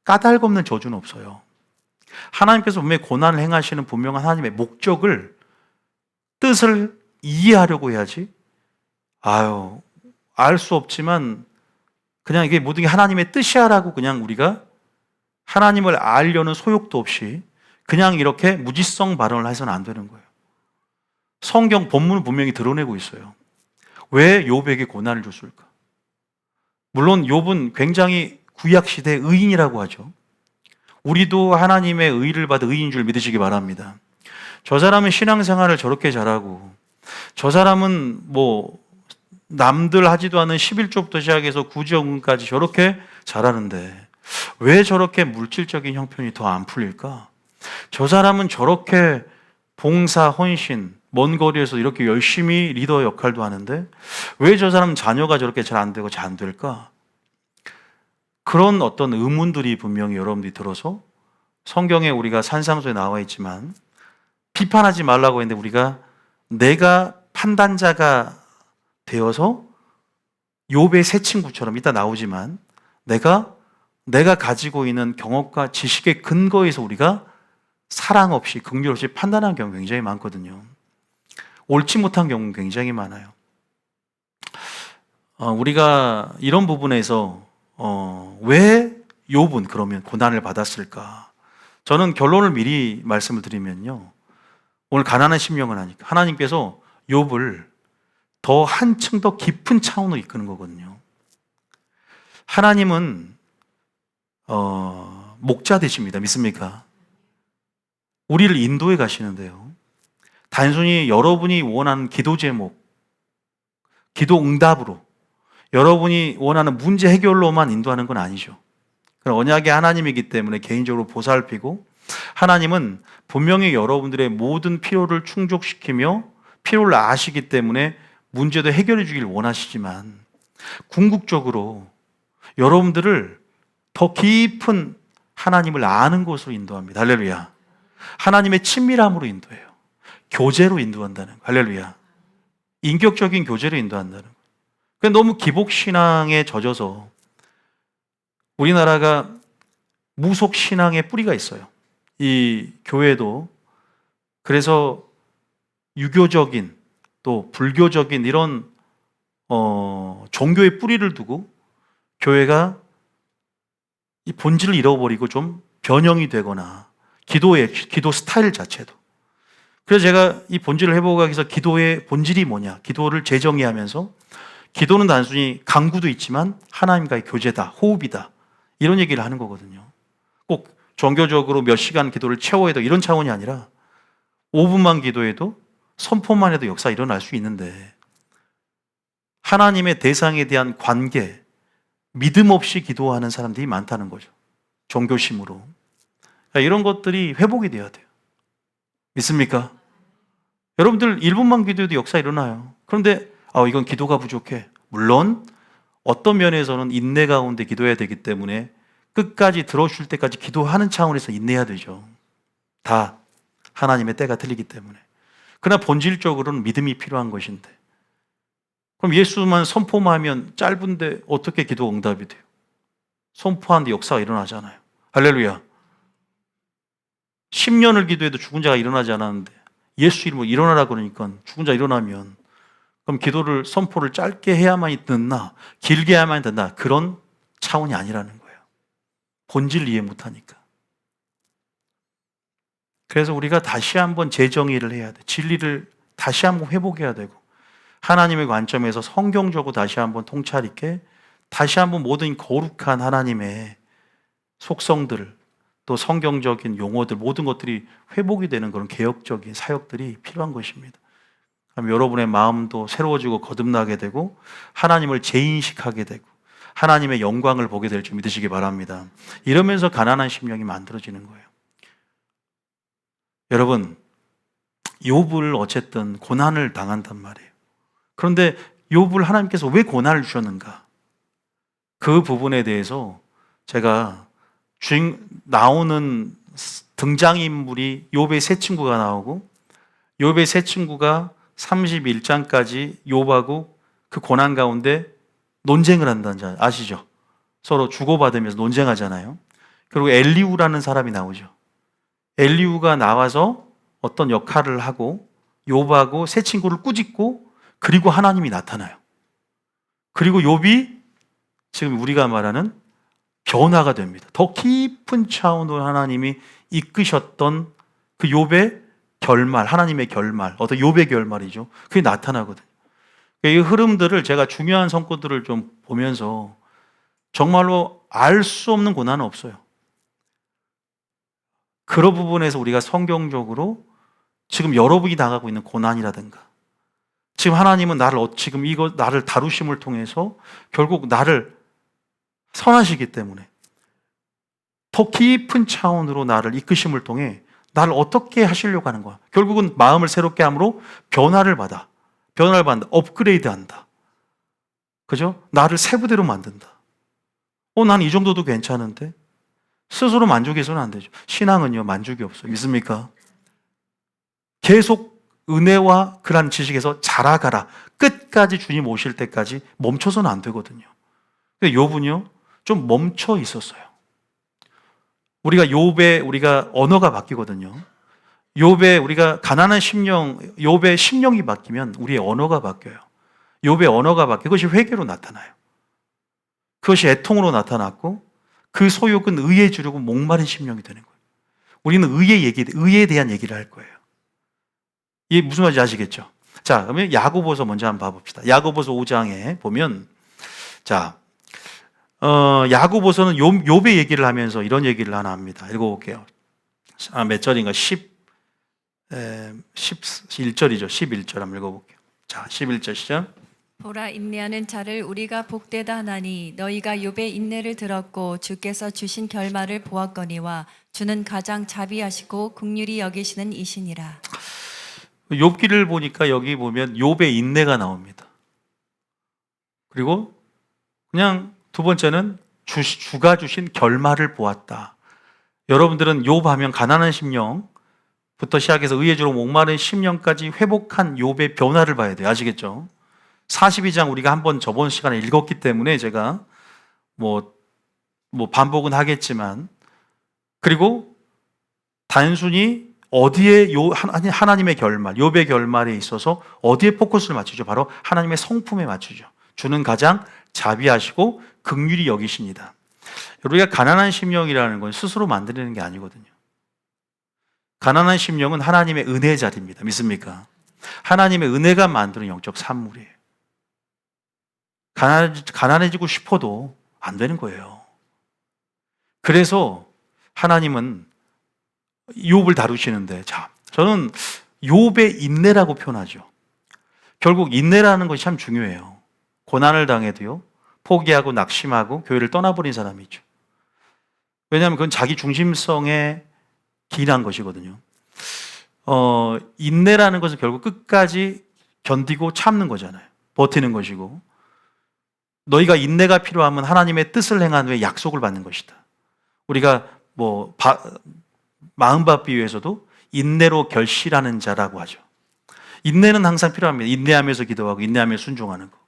까닭 없는 저주는 없어요. 하나님께서 분명히 고난을 행하시는 분명한 하나님의 목적을, 뜻을 이해하려고 해야지 알 수 없지만 그냥 이게 모든 게 하나님의 뜻이야라고 그냥 우리가 하나님을 알려는 소욕도 없이 그냥 이렇게 무지성 발언을 해서는 안 되는 거예요. 성경 본문은 분명히 드러내고 있어요. 왜 욥에게 고난을 줬을까? 물론 욥은 굉장히 구약 시대의 의인이라고 하죠. 우리도 하나님의 의를 받은 의인 줄 믿으시기 바랍니다. 저 사람은 신앙생활을 저렇게 잘하고 저 사람은 뭐 남들 하지도 않은 11조부터 시작해서 구제원금까지 저렇게 잘하는데 왜 저렇게 물질적인 형편이 더 안 풀릴까? 저 사람은 저렇게 봉사, 헌신, 먼 거리에서 이렇게 열심히 리더 역할도 하는데 왜 저 사람 자녀가 저렇게 잘 안 되고 잘 안 될까? 그런 어떤 의문들이 분명히 여러분들이 들어서 성경에 우리가 산상수에 나와 있지만 비판하지 말라고 했는데 우리가 내가 판단자가 되어서 욥의 세 친구처럼 이따 나오지만 내가 가지고 있는 경험과 지식의 근거에서 우리가 사랑 없이 긍휼 없이 판단하는 경우가 굉장히 많거든요. 옳지 못한 경우는 굉장히 많아요. 우리가 이런 부분에서 왜 욥은 그러면 고난을 받았을까? 저는 결론을 미리 말씀을 드리면요. 오늘 가난한 심령을 하니까 하나님께서 욥을 더 한층 더 깊은 차원으로 이끄는 거거든요. 하나님은 목자 되십니다. 믿습니까? 우리를 인도해 가시는데요. 단순히 여러분이 원하는 기도 제목, 기도 응답으로 여러분이 원하는 문제 해결로만 인도하는 건 아니죠. 그럼 언약의 하나님이기 때문에 개인적으로 보살피고 하나님은 분명히 여러분들의 모든 필요를 충족시키며 필요를 아시기 때문에 문제도 해결해 주길 원하시지만 궁극적으로 여러분들을 더 깊은 하나님을 아는 곳으로 인도합니다. 할렐루야. 하나님의 친밀함으로 인도해요. 교제로 인도한다는 거. 할렐루야. 인격적인 교제로 인도한다는 거. 그러니까 너무 기복신앙에 젖어서 우리나라가 무속신앙의 뿌리가 있어요. 이 교회도 그래서 유교적인 또 불교적인 이런 종교의 뿌리를 두고 교회가 이 본질을 잃어버리고 좀 변형이 되거나 기도 스타일 자체도. 그래서 제가 이 본질을 회복하기 위해서 기도의 본질이 뭐냐, 기도를 재정의하면서 기도는 단순히 강구도 있지만 하나님과의 교제다, 호흡이다, 이런 얘기를 하는 거거든요. 꼭 종교적으로 몇 시간 기도를 채워야 돼 이런 차원이 아니라 5분만 기도해도 선포만 해도 역사 일어날 수 있는데 하나님의 대상에 대한 관계, 믿음 없이 기도하는 사람들이 많다는 거죠. 종교심으로. 그러니까 이런 것들이 회복이 돼야 돼요. 믿습니까? 여러분들 1분만 기도해도 역사 일어나요. 그런데 이건 기도가 부족해. 물론 어떤 면에서는 인내 가운데 기도해야 되기 때문에 끝까지 들어줄 때까지 기도하는 차원에서 인내해야 되죠. 다 하나님의 때가 틀리기 때문에. 그러나 본질적으로는 믿음이 필요한 것인데 그럼 예수만 선포만 하면 짧은데 어떻게 기도 응답이 돼요? 선포하는데 역사가 일어나잖아요. 할렐루야. 10년을 기도해도 죽은 자가 일어나지 않았는데 예수 이름으로 일어나라 그러니까 죽은 자 일어나면 그럼 기도를 선포를 짧게 해야만이 듣나 길게 해야만이 듣나 그런 차원이 아니라는 거예요. 본질 이해 못하니까. 그래서 우리가 다시 한번 재정의를 해야 돼. 진리를 다시 한번 회복해야 되고 하나님의 관점에서 성경적으로 다시 한번 통찰 있게 다시 한번 모든 거룩한 하나님의 속성들 또 성경적인 용어들 모든 것들이 회복이 되는 그런 개혁적인 사역들이 필요한 것입니다. 그럼 여러분의 마음도 새로워지고 거듭나게 되고 하나님을 재인식하게 되고 하나님의 영광을 보게 될 줄 믿으시기 바랍니다. 이러면서 가난한 심령이 만들어지는 거예요. 여러분, 욥을 어쨌든 고난을 당한단 말이에요. 그런데 욥을 하나님께서 왜 고난을 주셨는가? 그 부분에 대해서 제가 나오는 등장인물이 욥의 세 친구가 나오고 욥의 세 친구가 31장까지 욥하고 그 고난 가운데 논쟁을 한다는 줄 아시죠? 서로 주고받으면서 논쟁하잖아요. 그리고 엘리후라는 사람이 나오죠. 엘리후가 나와서 어떤 역할을 하고 욥하고 세 친구를 꾸짖고 그리고 하나님이 나타나요. 그리고 욥이 지금 우리가 말하는 변화가 됩니다. 더 깊은 차원으로 하나님이 이끄셨던 그 욥의 결말, 하나님의 결말, 어떤 욥의 결말이죠. 그게 나타나거든요. 이 흐름들을 제가 중요한 성과들을 좀 보면서 정말로 알 수 없는 고난은 없어요. 그런 부분에서 우리가 성경적으로 지금 여러분이 당하고 있는 고난이라든가 지금 하나님은 지금 나를 다루심을 통해서 결국 나를 선하시기 때문에 더 깊은 차원으로 나를 이끄심을 통해 나를 어떻게 하시려고 하는 거야. 결국은 마음을 새롭게 함으로 변화를 받는다. 업그레이드 한다. 그죠? 나를 새 부대로 만든다. 난 이 정도도 괜찮은데? 스스로 만족해서는 안 되죠. 신앙은요, 만족이 없어요. 믿습니까? 계속 은혜와 그런 지식에서 자라가라. 끝까지 주님 오실 때까지 멈춰서는 안 되거든요. 근데 욥은요, 좀 멈춰 있었어요. 우리가 언어가 바뀌거든요. 우리가 가난한 심령, 욥의 심령이 바뀌면 우리의 언어가 바뀌어요. 욥의 언어가 바뀌고 그것이 회개로 나타나요. 그것이 애통으로 나타났고 그 소욕은 의에 주려고 목마른 심령이 되는 거예요. 우리는 의에 대한 얘기를 할 거예요. 이게 무슨 말인지 아시겠죠? 자, 그러면 야고보서 먼저 한번 봐봅시다. 야고보서 5장에 보면 야고보서는 욥의 얘기를 하면서 이런 얘기를 하나 합니다. 읽어볼게요. 몇 절인가? 11절이죠. 11절 한번 읽어볼게요. 자, 11절 시작. 보라, 인내하는 자를 우리가 복되다 하나니 너희가 욥의 인내를 들었고 주께서 주신 결말을 보았거니와 주는 가장 자비하시고 긍휼히 여기시는 이시니라. 욥기를 보니까 여기 보면 욥의 인내가 나옵니다. 그리고 그냥 두 번째는 주가 주신 결말을 보았다. 여러분들은 욥 하면 가난한 심령부터 시작해서 의에 주로 목마른 심령까지 회복한 욥의 변화를 봐야 돼요. 아시겠죠? 42장 우리가 한번 저번 시간에 읽었기 때문에 제가 뭐 반복은 하겠지만 그리고 단순히 어디에 하나님의 결말, 욥의 결말에 있어서 어디에 포커스를 맞추죠? 바로 하나님의 성품에 맞추죠. 주는 가장 자비하시고 긍휼히 여기십니다. 우리가 가난한 심령이라는 건 스스로 만드는 게 아니거든요. 가난한 심령은 하나님의 은혜의 자리입니다. 믿습니까? 하나님의 은혜가 만드는 영적 산물이에요. 가난해지고 싶어도 안 되는 거예요. 그래서 하나님은 욥을 다루시는데, 저는 욥의 인내라고 표현하죠. 결국 인내라는 것이 참 중요해요. 고난을 당해도요, 포기하고 낙심하고 교회를 떠나버린 사람이죠. 왜냐하면 그건 자기 중심성에 기인한 것이거든요. 인내라는 것은 결국 끝까지 견디고 참는 거잖아요. 버티는 것이고, 너희가 인내가 필요하면 하나님의 뜻을 행한 후에 약속을 받는 것이다. 우리가 마음밭 비유에서도 인내로 결실하는 자라고 하죠. 인내는 항상 필요합니다. 인내하면서 기도하고 인내하면서 순종하는 거.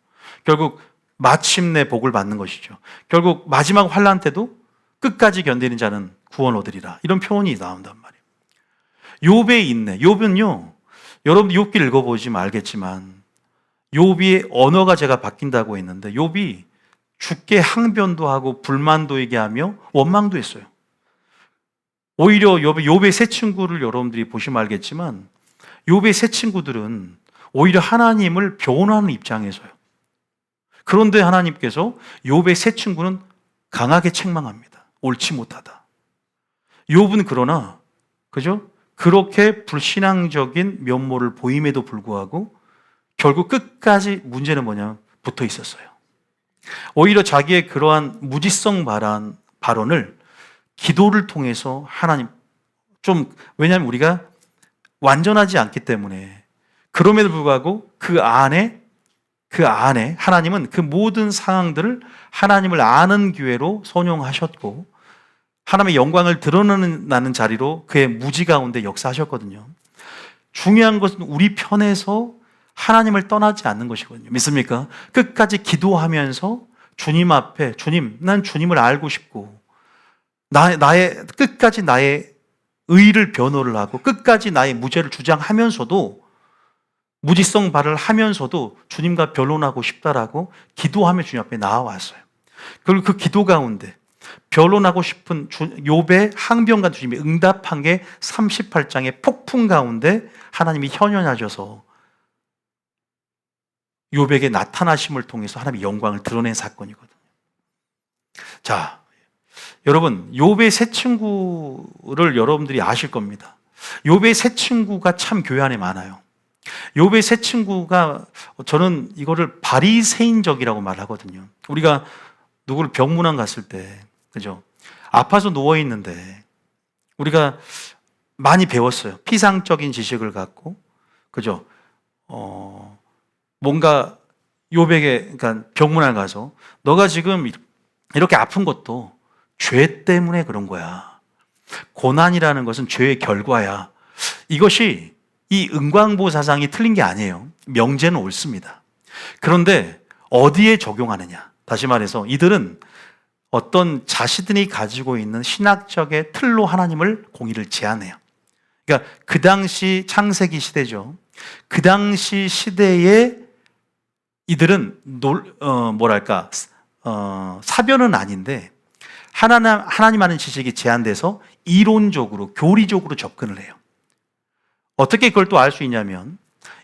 결국 마침내 복을 받는 것이죠. 결국 마지막 환난 때도 끝까지 견디는 자는 구원 얻으리라. 이런 표현이 나온단 말이에요. 욥의 인내. 욥은요, 여러분 욥기를 읽어보시면 알겠지만 욥의 언어가 제가 바뀐다고 했는데 욥이 죽게 항변도 하고 불만도 얘기하며 원망도 했어요. 오히려 욥의 세 친구를 여러분들이 보시면 알겠지만 욥의 세 친구들은 오히려 하나님을 변호하는 입장에서요. 그런데 하나님께서 욥의 세 친구는 강하게 책망합니다. 옳지 못하다. 욥은 그러나 그죠? 그렇게 불신앙적인 면모를 보임에도 불구하고 결국 끝까지 문제는 뭐냐면 붙어 있었어요. 오히려 자기의 그러한 무지성 발언을 기도를 통해서 하나님 왜냐하면 우리가 완전하지 않기 때문에 그럼에도 불구하고 그 안에 하나님은 그 모든 상황들을 하나님을 아는 기회로 선용하셨고 하나님의 영광을 드러내는 자리로 그의 무지 가운데 역사하셨거든요. 중요한 것은 우리 편에서 하나님을 떠나지 않는 것이거든요. 믿습니까? 끝까지 기도하면서 주님 앞에 주님, 난 주님을 알고 싶고 끝까지 나의 의를 변호를 하고 끝까지 나의 무죄를 주장하면서도 무지성 발언을 하면서도 주님과 변론하고 싶다라고 기도하며 주님 앞에 나와왔어요. 그리고 그 기도 가운데 변론하고 싶은 욥의 항변과 주님이 응답한 게 38장의 폭풍 가운데 하나님이 현현하셔서 욥에게 나타나심을 통해서 하나님의 영광을 드러낸 사건이거든요. 자, 여러분 욥의 세 친구를 여러분들이 아실 겁니다. 욥의 세 친구가 참 교회 안에 많아요. 욥의 세 친구가 저는 이거를 바리새인적이라고 말하거든요. 우리가 누구를 병문안 갔을 때 그죠? 아파서 누워 있는데 우리가 많이 배웠어요. 피상적인 지식을 갖고 그죠? 뭔가 욥에게 그러니까 병문안 가서 너가 지금 이렇게 아픈 것도 죄 때문에 그런 거야. 고난이라는 것은 죄의 결과야. 이것이 이 은광보 사상이 틀린 게 아니에요. 명제는 옳습니다. 그런데 어디에 적용하느냐? 다시 말해서 이들은 어떤 자신들이 가지고 있는 신학적의 틀로 하나님을 공의를 제한해요. 그러니까 그 당시 창세기 시대죠. 그 당시 시대에 이들은 사변은 아닌데 하나님 아는 지식이 제한돼서 이론적으로 교리적으로 접근을 해요. 어떻게 그걸 또 알 수 있냐면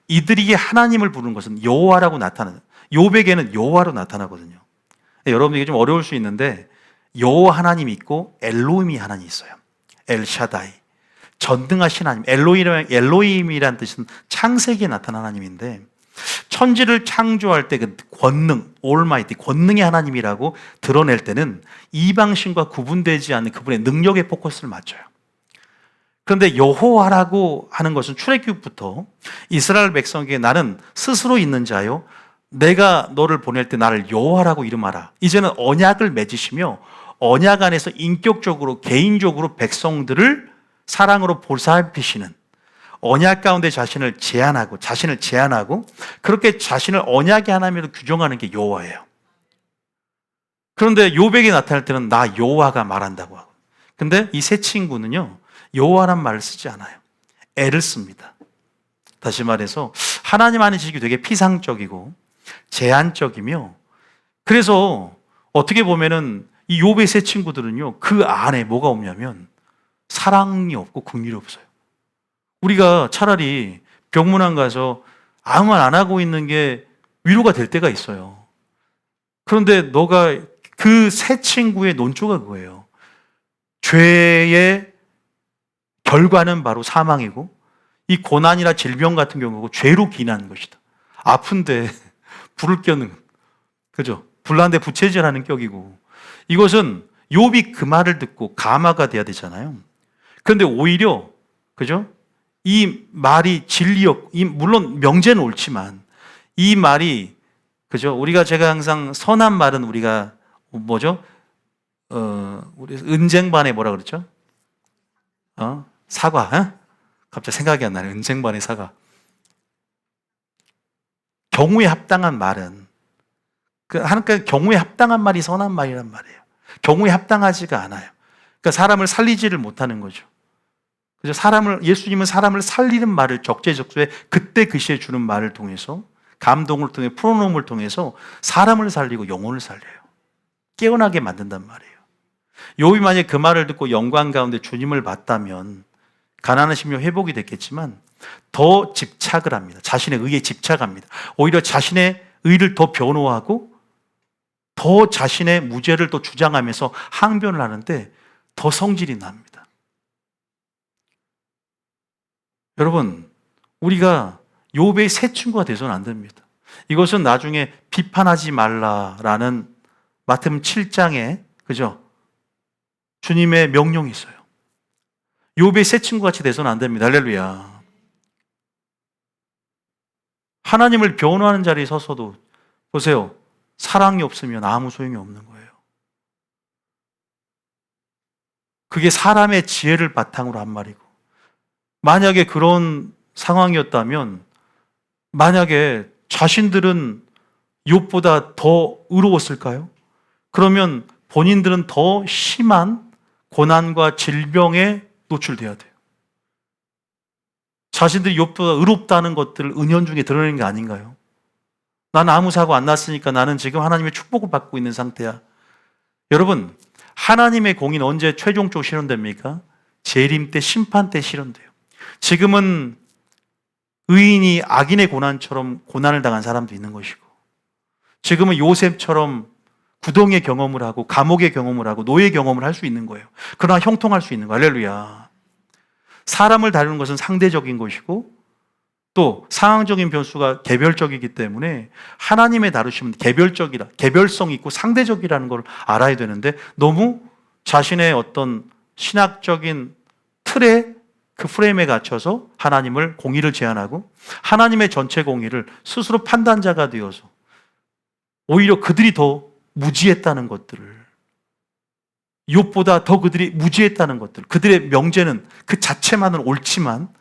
이들이 하나님을 부르는 것은 여호와라고 나타나는 욥에게는 여호와로 나타나거든요. 여러분에게 좀 어려울 수 있는데 여호와 하나님이 있고 엘로힘이 하나님이 있어요. 엘샤다이 전능하신 하나님. 엘로힘이라는 뜻은 창세기에 나타난 하나님인데 천지를 창조할 때 그 권능, 올마이티 권능의 하나님이라고 드러낼 때는 이방신과 구분되지 않는 그분의 능력에 포커스를 맞춰요. 그런데 여호와라고 하는 것은 출애굽부터 이스라엘 백성에게 나는 스스로 있는 자요 내가 너를 보낼 때 나를 여호와라고 이름하라. 이제는 언약을 맺으시며 언약 안에서 인격적으로 개인적으로 백성들을 사랑으로 보살피시는 언약 가운데 자신을 제한하고 그렇게 자신을 언약의 하나님으로 규정하는 게 여호와예요. 그런데 욥에게 나타날 때는 나 여호와가 말한다고 하고 근데 이 세 친구는요 여호와란 말을 쓰지 않아요. 애를 씁니다. 다시 말해서 하나님 아는 지식이 되게 피상적이고 제한적이며 그래서 어떻게 보면은 이 욥의 세 친구들은요 그 안에 뭐가 없냐면 사랑이 없고 긍휼이 없어요. 우리가 차라리 병문안 가서 아무 말 안 하고 있는 게 위로가 될 때가 있어요. 그런데 너가 그 세 친구의 논조가 그거예요. 죄의 결과는 바로 사망이고 이 고난이나 질병 같은 경우고 죄로 기인하는 것이다. 아픈데 불을 껴는 그죠? 불난데 부채질하는 격이고 이것은 욥이 그 말을 듣고 감화가 돼야 되잖아요. 그런데 오히려 그죠? 이 말이 물론 명제는 옳지만 이 말이 그죠? 제가 항상 선한 말은 우리가 뭐죠? 우리 은쟁반에 뭐라 그랬죠? 사과. 갑자기 생각이 안 나네. 은쟁반의 사과. 경우에 합당한 말은 하나님께 경우에 합당한 말이 선한 말이란 말이에요. 경우에 합당하지가 않아요. 그러니까 사람을 살리지를 못하는 거죠. 그래서 예수님은 사람을 살리는 말을 적재적소에 그때 그 시에 주는 말을 통해서, 감동을 통해, 프로놈을 통해서 사람을 살리고 영혼을 살려요. 깨어나게 만든단 말이에요. 욥이 만약에 그 말을 듣고 영광 가운데 주님을 봤다면 가난한 심령 회복이 됐겠지만 더 집착을 합니다. 자신의 의에 집착합니다. 오히려 자신의 의를 더 변호하고 더 자신의 무죄를 또 주장하면서 항변을 하는데 더 성질이 납니다. 여러분, 우리가 욥의 새 친구가 돼서는 안 됩니다. 이것은 나중에 비판하지 말라라는 마태복음 7장에 그죠? 주님의 명령이 있어요. 욥의 새 친구같이 돼서는 안 됩니다. 할렐루야. 하나님을 변호하는 자리에 서서도 보세요. 사랑이 없으면 아무 소용이 없는 거예요. 그게 사람의 지혜를 바탕으로 한 말이고, 만약에 그런 상황이었다면, 만약에 자신들은 욥보다 더 의로웠을까요? 그러면 본인들은 더 심한 고난과 질병에 노출돼야 돼요. 자신들이 욥보다 의롭다는 것들을 은연중에 드러내는 게 아닌가요? 난 아무 사고 안 났으니까 나는 지금 하나님의 축복을 받고 있는 상태야. 여러분, 하나님의 공의는 언제 최종적으로 실현됩니까? 재림 때, 심판 때 실현돼요. 지금은 의인이 악인의 고난처럼 고난을 당한 사람도 있는 것이고, 지금은 요셉처럼 구덩이의 경험을 하고 감옥의 경험을 하고 노예 경험을 할 수 있는 거예요. 그러나 형통할 수 있는 거예요. 할렐루야. 사람을 다루는 것은 상대적인 것이고 또 상황적인 변수가 개별적이기 때문에 하나님의 다루심은 개별적이라, 개별성이 있고 상대적이라는 걸 알아야 되는데, 너무 자신의 어떤 신학적인 틀에, 그 프레임에 갇혀서 하나님을, 공의를 제한하고 하나님의 전체 공의를 스스로 판단자가 되어서 오히려 그들이 더 무지했다는 것들을, 욥보다 더 그들이 무지했다는 것들, 그들의 명제는 그 자체만은 옳지만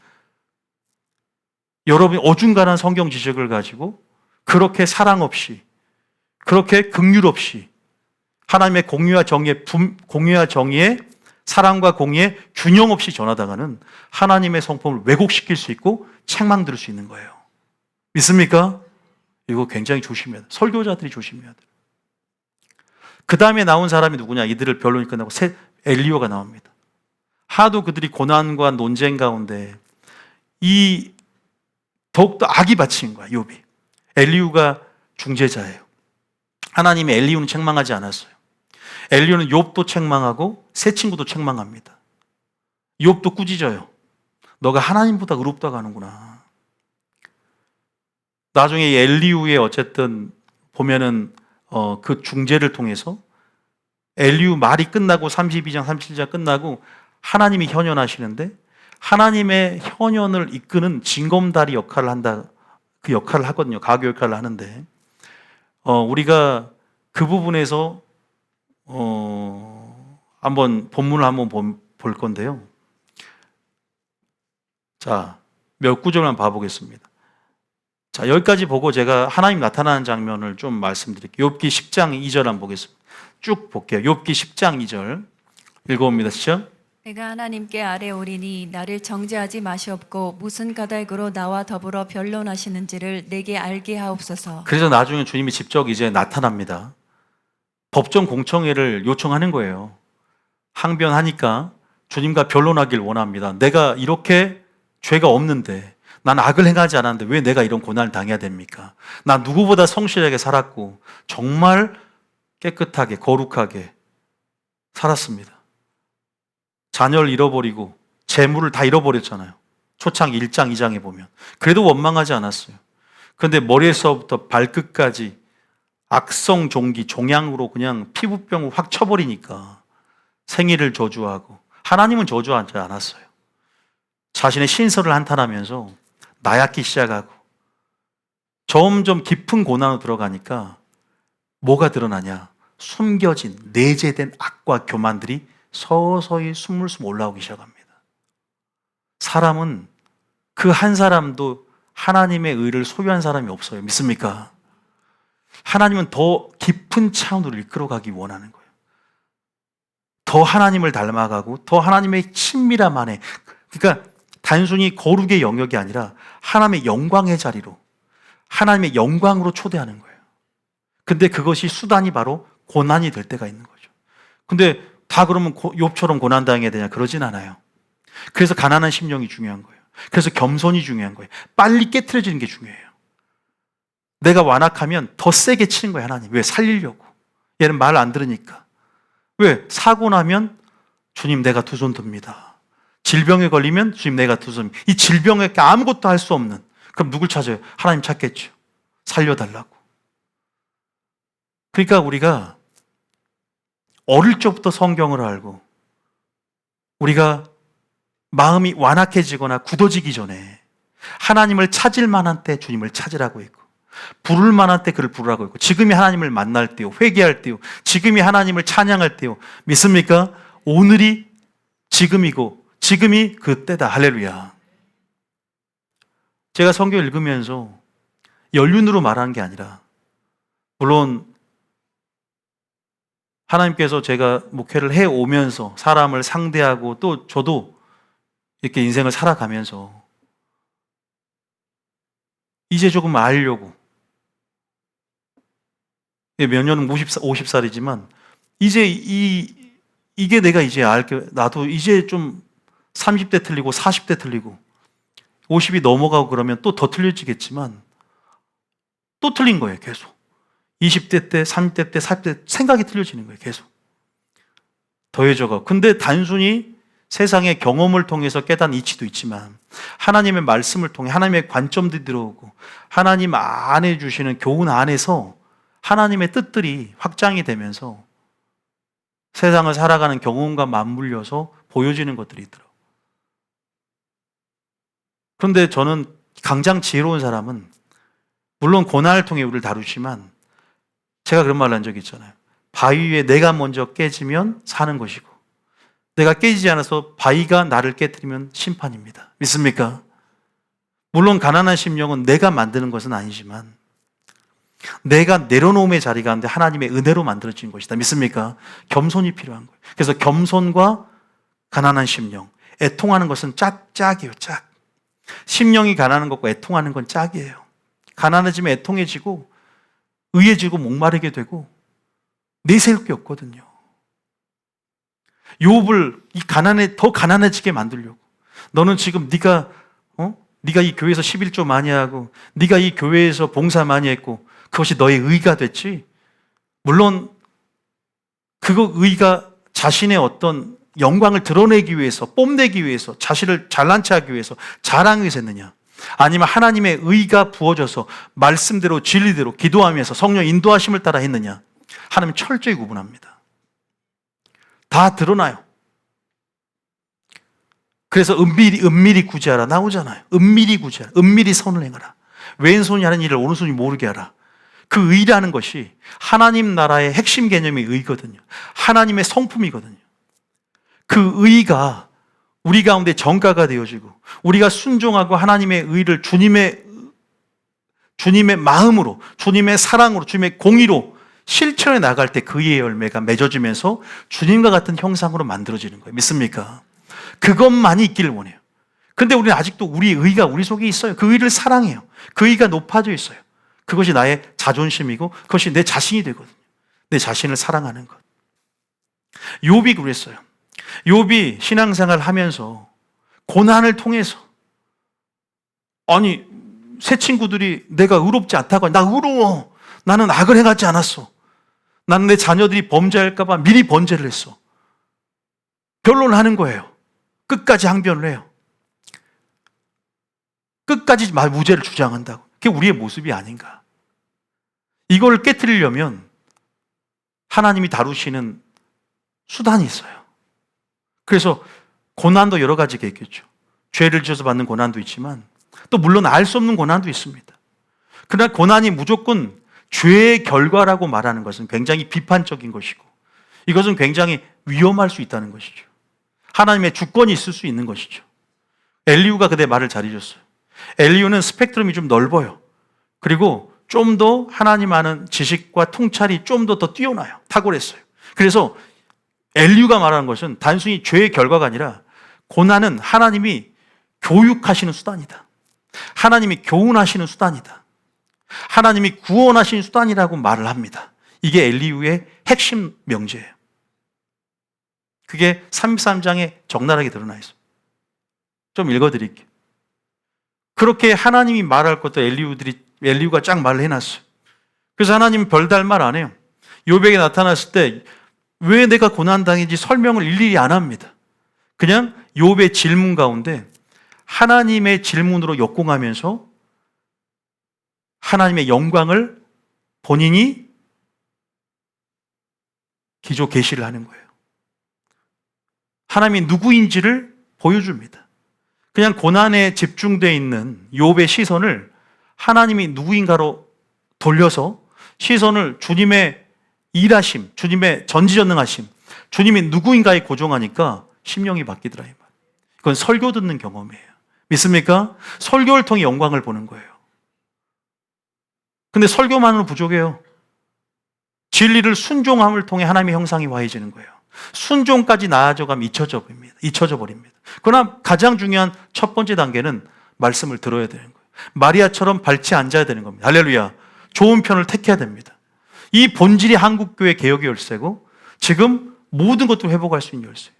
여러분이 어중간한 성경 지식을 가지고 그렇게 사랑 없이, 그렇게 긍휼 없이 하나님의 공의와 정의의 사랑과 공의의 균형 없이 전하다가는 하나님의 성품을 왜곡시킬 수 있고 책망 들을 수 있는 거예요. 믿습니까? 이거 굉장히 조심해야 돼요. 설교자들이 조심해야 돼요. 그 다음에 나온 사람이 누구냐? 이들을 변론이 끝나고 엘리야가 나옵니다. 하도 그들이 고난과 논쟁 가운데 더욱더 악이 받친 거야, 욥이. 엘리야가 중재자예요. 하나님이 엘리야는 책망하지 않았어요. 엘리야는 욥도 책망하고 새 친구도 책망합니다. 욥도 꾸짖어요. 너가 하나님보다 의롭다고 하는구나. 나중에 엘리야의 어쨌든 보면은 그 중재를 통해서 엘리야 말이 끝나고 32장, 37장 끝나고 하나님이 현현하시는데, 하나님의 현현을 이끄는 징검다리 역할을 한다. 그 역할을 하거든요. 가교 역할을 하는데, 우리가 그 부분에서 한번 본문을 한번 볼 건데요. 자, 몇 구절만 봐보겠습니다. 자, 여기까지 보고 제가 하나님 나타나는 장면을 좀 말씀드릴게요. 욥기 10장 2절 한번 보겠습니다. 쭉 볼게요. 욥기 10장 2절 읽어봅니다. 시작. 내가 하나님께 아뢰오리니 나를 정죄하지 마시옵고 무슨 까닭으로 나와 더불어 변론하시는지를 내게 알게 하옵소서. 그래서 나중에 주님이 직접 이제 나타납니다. 법정 공청회를 요청하는 거예요. 항변하니까 주님과 변론하길 원합니다. 내가 이렇게 죄가 없는데, 난 악을 행하지 않았는데 왜 내가 이런 고난을 당해야 됩니까? 난 누구보다 성실하게 살았고 정말 깨끗하게 거룩하게 살았습니다. 자녀를 잃어버리고 재물을 다 잃어버렸잖아요. 초창 1장 2장에 보면. 그래도 원망하지 않았어요. 그런데 머리에서부터 발끝까지 악성 종기, 종양으로 그냥 피부병을 확 쳐버리니까 생일을 저주하고, 하나님은 저주하지 않았어요. 자신의 신설을 한탄하면서 나약기 시작하고 점점 깊은 고난으로 들어가니까 뭐가 드러나냐? 숨겨진, 내재된 악과 교만들이 서서히 스물스물 올라오기 시작합니다. 사람은 그 한 사람도 하나님의 의를 소유한 사람이 없어요. 믿습니까? 하나님은 더 깊은 차원으로 이끌어가기 원하는 거예요. 더 하나님을 닮아가고 더 하나님의 친밀함 안에, 그러니까 단순히 거룩의 영역이 아니라 하나님의 영광의 자리로, 하나님의 영광으로 초대하는 거예요. 근데 그것이 수단이 바로 고난이 될 때가 있는 거죠. 근데 다 그러면 욥처럼 고난당해야 되냐? 그러진 않아요. 그래서 가난한 심령이 중요한 거예요. 그래서 겸손이 중요한 거예요. 빨리 깨트려지는 게 중요해요. 내가 완악하면 더 세게 치는 거예요, 하나님. 왜? 살리려고. 얘는 말 안 들으니까. 왜? 사고 나면 주님 내가 두 손 듭니다. 질병에 걸리면 주님 내가 두 손. 이 질병에 아무것도 할 수 없는. 그럼 누굴 찾아요? 하나님 찾겠죠. 살려달라고. 그러니까 우리가 어릴 적부터 성경을 알고 우리가 마음이 완악해지거나 굳어지기 전에 하나님을 찾을 만한 때 주님을 찾으라고 했고, 부를 만한 때 그를 부르라고 했고, 지금이 하나님을 만날 때요, 회개할 때요, 지금이 하나님을 찬양할 때요. 믿습니까? 오늘이 지금이고 지금이 그때다. 할렐루야. 제가 성경 읽으면서 연륜으로 말하는 게 아니라, 물론 하나님께서 제가 목회를 해오면서 사람을 상대하고 또 저도 이렇게 인생을 살아가면서 이제 조금 알려고, 몇 년은 50살이지만 이제 이게 내가 이제 알게, 나도 이제 좀 30대 틀리고 40대 틀리고 50이 넘어가고 그러면 또 더 틀려지겠지만 또 틀린 거예요, 계속. 20대 때, 30대 때, 40대 때 생각이 틀려지는 거예요, 계속. 더해져가. 근데 단순히 세상의 경험을 통해서 깨닫는 이치도 있지만 하나님의 말씀을 통해 하나님의 관점들이 들어오고 하나님 안에 주시는 교훈 안에서 하나님의 뜻들이 확장이 되면서 세상을 살아가는 경험과 맞물려서 보여지는 것들이 있더라고요. 그런데 저는 가장 지혜로운 사람은, 물론 고난을 통해 우리를 다루지만, 제가 그런 말을 한 적이 있잖아요. 바위 위에 내가 먼저 깨지면 사는 것이고, 내가 깨지지 않아서 바위가 나를 깨뜨리면 심판입니다. 믿습니까? 물론 가난한 심령은 내가 만드는 것은 아니지만 내가 내려놓음의 자리가 한데 하나님의 은혜로 만들어진 것이다. 믿습니까? 겸손이 필요한 거예요. 그래서 겸손과 가난한 심령, 애통하는 것은 짝이에요. 짝. 심령이 가난한 것과 애통하는 건 짝이에요. 가난해지면 애통해지고 의해지고 목마르게 되고 내세울 게 없거든요. 욥을 이 가난에 더 가난해지게 만들려고. 너는 지금 네가 이 교회에서 11조 많이 하고 네가 이 교회에서 봉사 많이 했고 그것이 너의 의가 됐지. 물론 그거 의가 자신의 어떤 영광을 드러내기 위해서, 뽐내기 위해서, 자신을 잘난 체하기 위해서, 자랑하기 위해서 했느냐, 아니면 하나님의 의가 부어져서 말씀대로 진리대로 기도하면서 성령 인도하심을 따라 했느냐, 하나님 철저히 구분합니다. 다 드러나요. 그래서 은밀히 구제하라 나오잖아요. 은밀히 구제하라, 은밀히 선을 행하라. 왼손이 하는 일을 오른손이 모르게 하라. 그 의라는 것이 하나님 나라의 핵심 개념이 의거든요. 하나님의 성품이거든요. 그 의가 우리 가운데 전가가 되어지고 우리가 순종하고 하나님의 의를 주님의 마음으로, 주님의 사랑으로, 주님의 공의로 실천해 나갈 때 그 의의 열매가 맺어지면서 주님과 같은 형상으로 만들어지는 거예요. 믿습니까? 그것만이 있기를 원해요. 근데 우리는 아직도 우리 의가 우리 속에 있어요. 그 의를 사랑해요. 그 의가 높아져 있어요. 그것이 나의 자존심이고 그것이 내 자신이 되거든요. 내 자신을 사랑하는 것. 욥이 그랬어요. 욥이 신앙생활을 하면서 고난을 통해서, 아니 새 친구들이 내가 의롭지 않다고, 나 의로워. 나는 악을 행하지 않았어. 나는 내 자녀들이 범죄할까 봐 미리 번제를 했어. 변론을 하는 거예요. 끝까지 항변을 해요. 끝까지 무죄를 주장한다고. 그게 우리의 모습이 아닌가. 이걸 깨트리려면 하나님이 다루시는 수단이 있어요. 그래서 고난도 여러 가지가 있겠죠. 죄를 지어서 받는 고난도 있지만 또 물론 알 수 없는 고난도 있습니다. 그러나 고난이 무조건 죄의 결과라고 말하는 것은 굉장히 비판적인 것이고 이것은 굉장히 위험할 수 있다는 것이죠. 하나님의 주권이 있을 수 있는 것이죠. 엘리후가 그때 말을 잘 해줬어요. 엘리후는 스펙트럼이 좀 넓어요. 그리고 좀 더 하나님 아는 지식과 통찰이 좀 더 뛰어나요. 탁월했어요. 그래서 엘리후가 말하는 것은 단순히 죄의 결과가 아니라 고난은 하나님이 교육하시는 수단이다. 하나님이 교훈하시는 수단이다. 하나님이 구원하시는 수단이라고 말을 합니다. 이게 엘리후의 핵심 명제예요. 그게 33장에 적나라하게 드러나 있어요. 좀 읽어드릴게요. 그렇게 하나님이 말할 것도 엘리후가 쫙 말을 해놨어요. 그래서 하나님은 별다른 말 안 해요. 욥에게 나타났을 때 왜 내가 고난당인지 설명을 일일이 안 합니다. 그냥 욥의 질문 가운데 하나님의 질문으로 역공하면서 하나님의 영광을 본인이 기조 계시를 하는 거예요. 하나님이 누구인지를 보여줍니다. 그냥 고난에 집중되어 있는 욥의 시선을 하나님이 누구인가로 돌려서 시선을 주님의 일하심, 주님의 전지전능하심, 주님이 누구인가에 고정하니까 심령이 바뀌더라 이 말. 그건 설교 듣는 경험이에요. 믿습니까? 설교를 통해 영광을 보는 거예요. 근데 설교만으로 부족해요. 진리를 순종함을 통해 하나님의 형상이 와해지는 거예요. 순종까지 나아져가면 잊혀져 버립니다. 그러나 가장 중요한 첫 번째 단계는 말씀을 들어야 되는 거예요. 마리아처럼 밟지 앉아야 되는 겁니다. 할렐루야. 좋은 편을 택해야 됩니다. 이 본질이 한국교회 개혁의 열쇠고 지금 모든 것들을 회복할 수 있는 열쇠예요.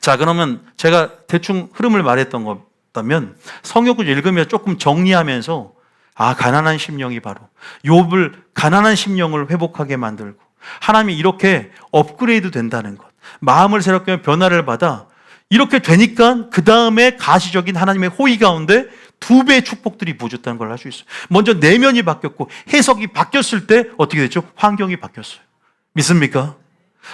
자, 그러면 제가 대충 흐름을 말했던 거다면 성경을 읽으면서 조금 정리하면서 가난한 심령이 바로 욥을 가난한 심령을 회복하게 만들고 하나님이 이렇게 업그레이드 된다는 것, 마음을 새롭게 변화를 받아 이렇게 되니까 그 다음에 가시적인 하나님의 호의 가운데 2배의 축복들이 부어졌다는 걸 알 수 있어요. 먼저 내면이 바뀌었고 해석이 바뀌었을 때 어떻게 됐죠? 환경이 바뀌었어요. 믿습니까?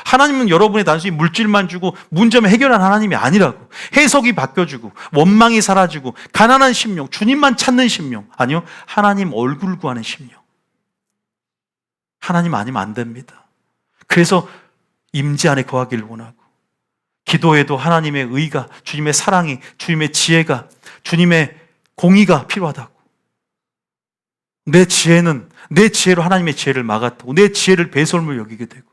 하나님은 여러분의 단순히 물질만 주고 문제만 해결한 하나님이 아니라고. 해석이 바뀌어지고 원망이 사라지고 가난한 심령, 주님만 찾는 심령, 아니요, 하나님 얼굴 구하는 심령. 하나님 아니면 안 됩니다. 그래서 임재 안에 거하기를 원하고 기도에도 하나님의 의가, 주님의 사랑이, 주님의 지혜가, 주님의 공의가 필요하다고. 내 지혜로 하나님의 지혜를 막았다고. 내 지혜를 배설물 여기게 되고.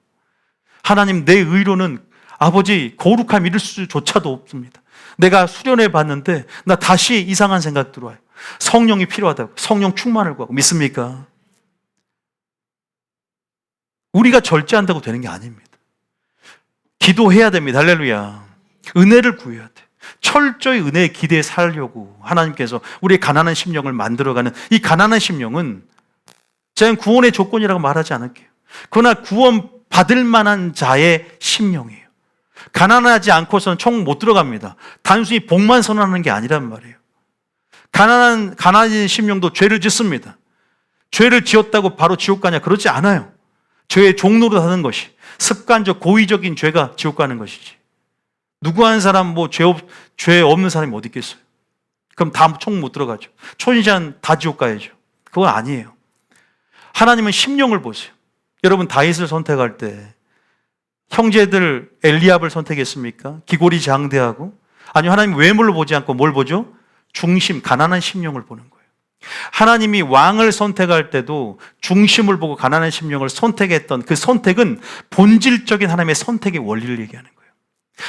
하나님, 내 의로는 아버지 거룩함 이룰 수조차도 없습니다. 내가 수련해 봤는데 나 다시 이상한 생각 들어와요. 성령이 필요하다고. 성령 충만을 구하고. 믿습니까? 우리가 절제한다고 되는 게 아닙니다. 기도해야 됩니다. 할렐루야. 은혜를 구해야 돼. 철저히 은혜의 기대에 살려고 하나님께서 우리의 가난한 심령을 만들어가는 이 가난한 심령은 제가 구원의 조건이라고 말하지 않을게요. 그러나 구원 받을 만한 자의 심령이에요. 가난하지 않고서는 총 못 들어갑니다. 단순히 복만 선언하는 게 아니란 말이에요. 가난한 심령도 죄를 짓습니다. 죄를 지었다고 바로 지옥 가냐? 그렇지 않아요. 죄의 종로로 사는 것이 습관적 고의적인 죄가 지옥 가는 것이지. 누구 한 사람 죄 없는 사람이 어디 있겠어요? 그럼 다 총 못 들어가죠. 초신자는 다 지옥 가야죠. 그건 아니에요. 하나님은 심령을 보세요. 여러분 다윗을 선택할 때 형제들 엘리압을 선택했습니까? 기골이 장대하고? 아니요, 하나님 외모를 보지 않고 뭘 보죠? 중심, 가난한 심령을 보는 거예요. 하나님이 왕을 선택할 때도 중심을 보고 가난한 심령을 선택했던 그 선택은 본질적인 하나님의 선택의 원리를 얘기하는 거예요.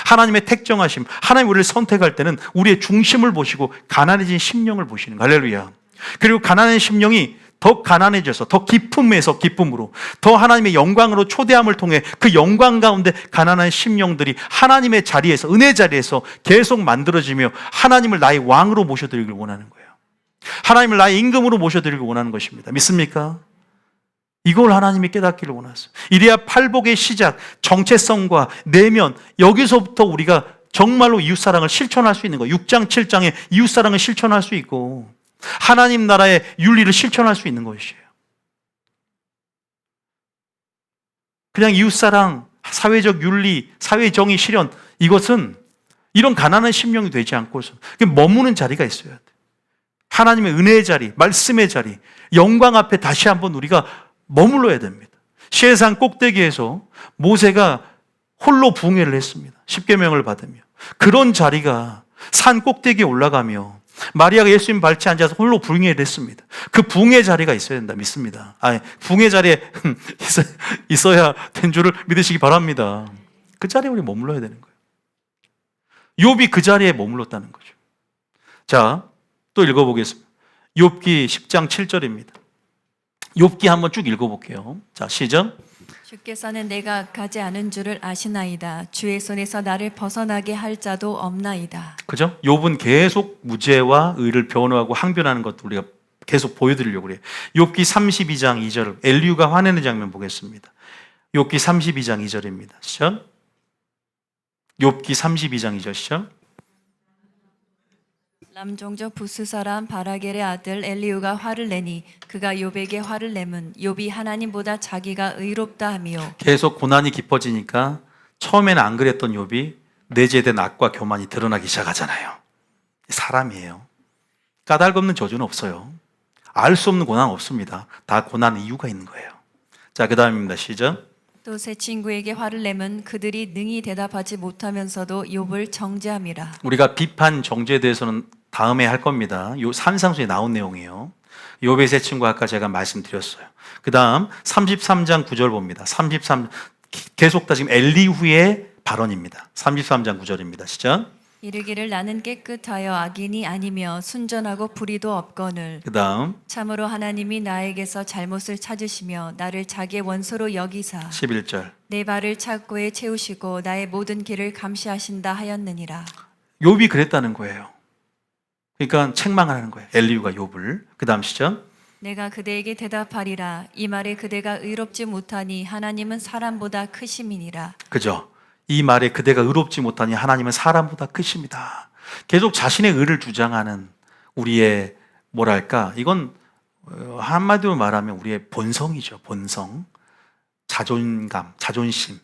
하나님의 택정하심, 하나님 우리를 선택할 때는 우리의 중심을 보시고 가난해진 심령을 보시는 거예요. 할렐루야. 그리고 가난한 심령이 더 가난해져서 더 기쁨에서 기쁨으로 더 하나님의 영광으로 초대함을 통해 그 영광 가운데 가난한 심령들이 하나님의 자리에서 은혜 자리에서 계속 만들어지며 하나님을 나의 왕으로 모셔드리길 원하는 거예요. 하나님을 나의 임금으로 모셔드리길 원하는 것입니다. 믿습니까? 이걸 하나님이 깨닫기를 원하세요. 이래야 팔복의 시작, 정체성과 내면, 여기서부터 우리가 정말로 이웃사랑을 실천할 수 있는 거예요. 6장, 7장에 이웃사랑을 실천할 수 있고 하나님 나라의 윤리를 실천할 수 있는 것이에요. 그냥 이웃사랑, 사회적 윤리, 사회정의 실현, 이것은 이런 가난한 심령이 되지 않고서 머무는 자리가 있어야 돼. 하나님의 은혜의 자리, 말씀의 자리, 영광 앞에 다시 한번 우리가 머물러야 됩니다. 시내산 꼭대기에서 모세가 홀로 부흥회를 했습니다. 십계명을 받으며. 그런 자리가 산 꼭대기에 올라가며 마리아가 예수님 발치에 앉아서 홀로 부흥회를 했습니다. 그 부흥회 자리가 있어야 된다 믿습니다. 부흥회 자리에 있어야 된 줄을 믿으시기 바랍니다. 그 자리에 우리 머물러야 되는 거예요. 욥이 그 자리에 머물렀다는 거죠. 자, 또 읽어보겠습니다. 욥기 10장 7절입니다. 욥기 한번 쭉 읽어볼게요. 자, 시작. 주께서는 내가 가지 않은 줄을 아시나이다. 주의 손에서 나를 벗어나게 할 자도 없나이다. 그죠? 욥은 계속 무죄와 의를 변호하고 항변하는 것도 우리가 계속 보여드리려고 그래요. 욥기 32장 2절, 엘리후가 화내는 장면 보겠습니다. 욥기 32장 2절입니다. 시작. 욥기 32장 2절 시작. 람종족 부스 사람 바라겔의 아들 엘리후가 화를 내니 그가 욥에게 화를 내면 욥이 하나님보다 자기가 의롭다 하며 계속 고난이 깊어지니까 처음에는 안 그랬던 욥이 내재된 악과 교만이 드러나기 시작하잖아요. 사람이에요. 까닭없는 저주는 없어요. 알 수 없는 고난은 없습니다. 다 고난의 이유가 있는 거예요. 자, 그 다음입니다. 시작. 또 새 친구에게 화를 내면 그들이 능히 대답하지 못하면서도 욥을 정죄함이라. 우리가 비판 정죄에 대해서는 다음에 할 겁니다. 요 산상수에 나온 내용이에요. 욥의 새 친구 아까 제가 말씀드렸어요. 그 다음 33장 9절 봅니다. 33 계속 다 지금 엘리후의 발언입니다. 33장 9절입니다. 시작. 이르기를 나는 깨끗하여 악인이 아니며 순전하고 불의도 없거늘 그 다음 참으로 하나님이 나에게서 잘못을 찾으시며 나를 자기의 원수로 여기사 11절. 내 발을 착고에 채우시고 나의 모든 길을 감시하신다 하였느니라. 욥이 그랬다는 거예요. 그러니까 책망하는 거예요. 엘리후가 욥을. 그 다음 시작. 내가 그대에게 대답하리라. 이 말에 그대가 의롭지 못하니 하나님은 사람보다 크심이니라. 그죠? 이 말에 그대가 의롭지 못하니 하나님은 사람보다 크십니다. 계속 자신의 의를 주장하는 우리의 뭐랄까, 이건 한마디로 말하면 우리의 본성이죠. 본성, 자존감, 자존심.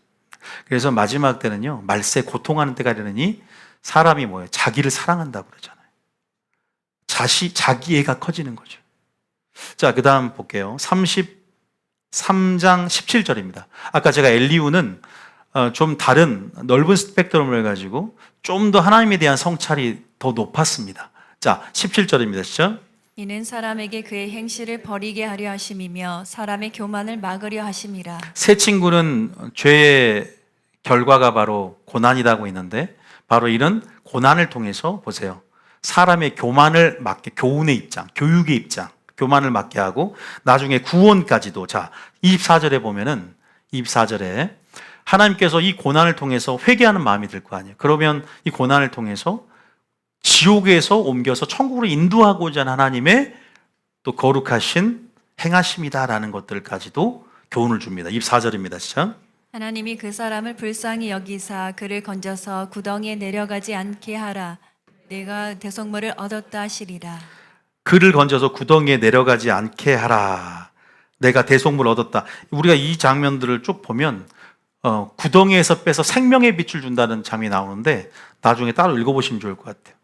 그래서 마지막 때는요, 말세 고통하는 때가 되느니 사람이 뭐예요? 자기를 사랑한다고 그러잖아요. 자기 애가 커지는 거죠. 자, 그 다음 볼게요. 33장 17절입니다. 아까 제가 엘리후는 좀 다른 넓은 스펙트럼을 가지고 좀 더 하나님에 대한 성찰이 더 높았습니다. 자, 17절입니다. 시작. 이는 사람에게 그의 행실을 버리게 하려 하심이며 사람의 교만을 막으려 하심이라. 새 친구는 죄의 결과가 바로 고난이라고 있는데 바로 이런 고난을 통해서 보세요. 사람의 교만을 막게, 교훈의 입장, 교육의 입장, 교만을 막게 하고 나중에 구원까지도. 자, 24절에 보면은 24절에 하나님께서 이 고난을 통해서 회개하는 마음이 들 거 아니에요. 그러면 이 고난을 통해서 지옥에서 옮겨서 천국으로 인도하고자 하는 하나님의 또 거룩하신 행하심이다라는 것들까지도 교훈을 줍니다. 24절입니다. 시작. 하나님이 그 사람을 불쌍히 여기사 그를 건져서 구덩이에 내려가지 않게 하라. 내가 대속물을 얻었다 하시리라. 그를 건져서 구덩이에 내려가지 않게 하라. 내가 대속물을 얻었다. 우리가 이 장면들을 쭉 보면 구덩이에서 빼서 생명의 빛을 준다는 장면이 나오는데 나중에 따로 읽어보시면 좋을 것 같아요.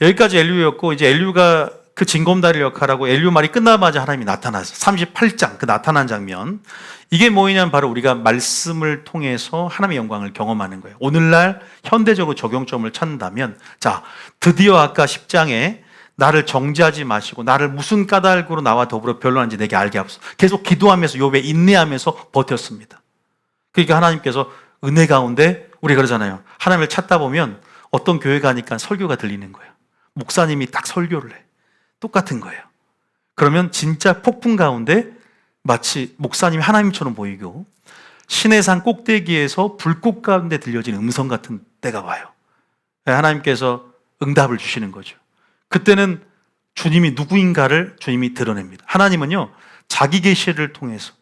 여기까지 엘리후였고 이제 엘리후가 그 징검다리 역할하고 엘리후 말이 끝나자마자 하나님이 나타나서 38장 그 나타난 장면, 이게 뭐냐면 바로 우리가 말씀을 통해서 하나님의 영광을 경험하는 거예요. 오늘날 현대적으로 적용점을 찾는다면, 자, 드디어 아까 10장에 나를 정죄하지 마시고 나를 무슨 까닭으로 나와 더불어 변론하는지 내게 알게 하소서. 계속 기도하면서 욥에 인내하면서 버텼습니다. 그러니까 하나님께서 은혜 가운데, 우리 그러잖아요. 하나님을 찾다 보면 어떤 교회 가니까 설교가 들리는 거예요. 목사님이 딱 설교를 해. 똑같은 거예요. 그러면 진짜 폭풍 가운데 마치 목사님이 하나님처럼 보이고 신의 산 꼭대기에서 불꽃 가운데 들려진 음성 같은 때가 와요. 하나님께서 응답을 주시는 거죠. 그때는 주님이 누구인가를 주님이 드러냅니다. 하나님은요, 자기 계시를 통해서,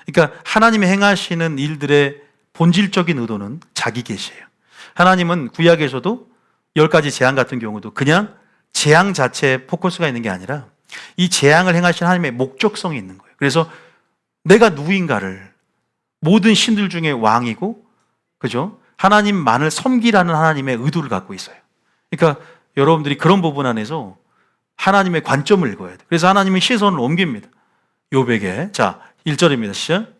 그러니까 하나님이 행하시는 일들의 본질적인 의도는 자기 계시예요. 하나님은 구약에서도 10가지 재앙 같은 경우도 그냥 재앙 자체에 포커스가 있는 게 아니라 이 재앙을 행하신 하나님의 목적성이 있는 거예요. 그래서 내가 누구인가를, 모든 신들 중에 왕이고, 그죠? 하나님만을 섬기라는 하나님의 의도를 갖고 있어요. 그러니까 여러분들이 그런 부분 안에서 하나님의 관점을 읽어야 돼요. 그래서 하나님이 시선을 옮깁니다. 욥에게. 자, 1절입니다. 시작.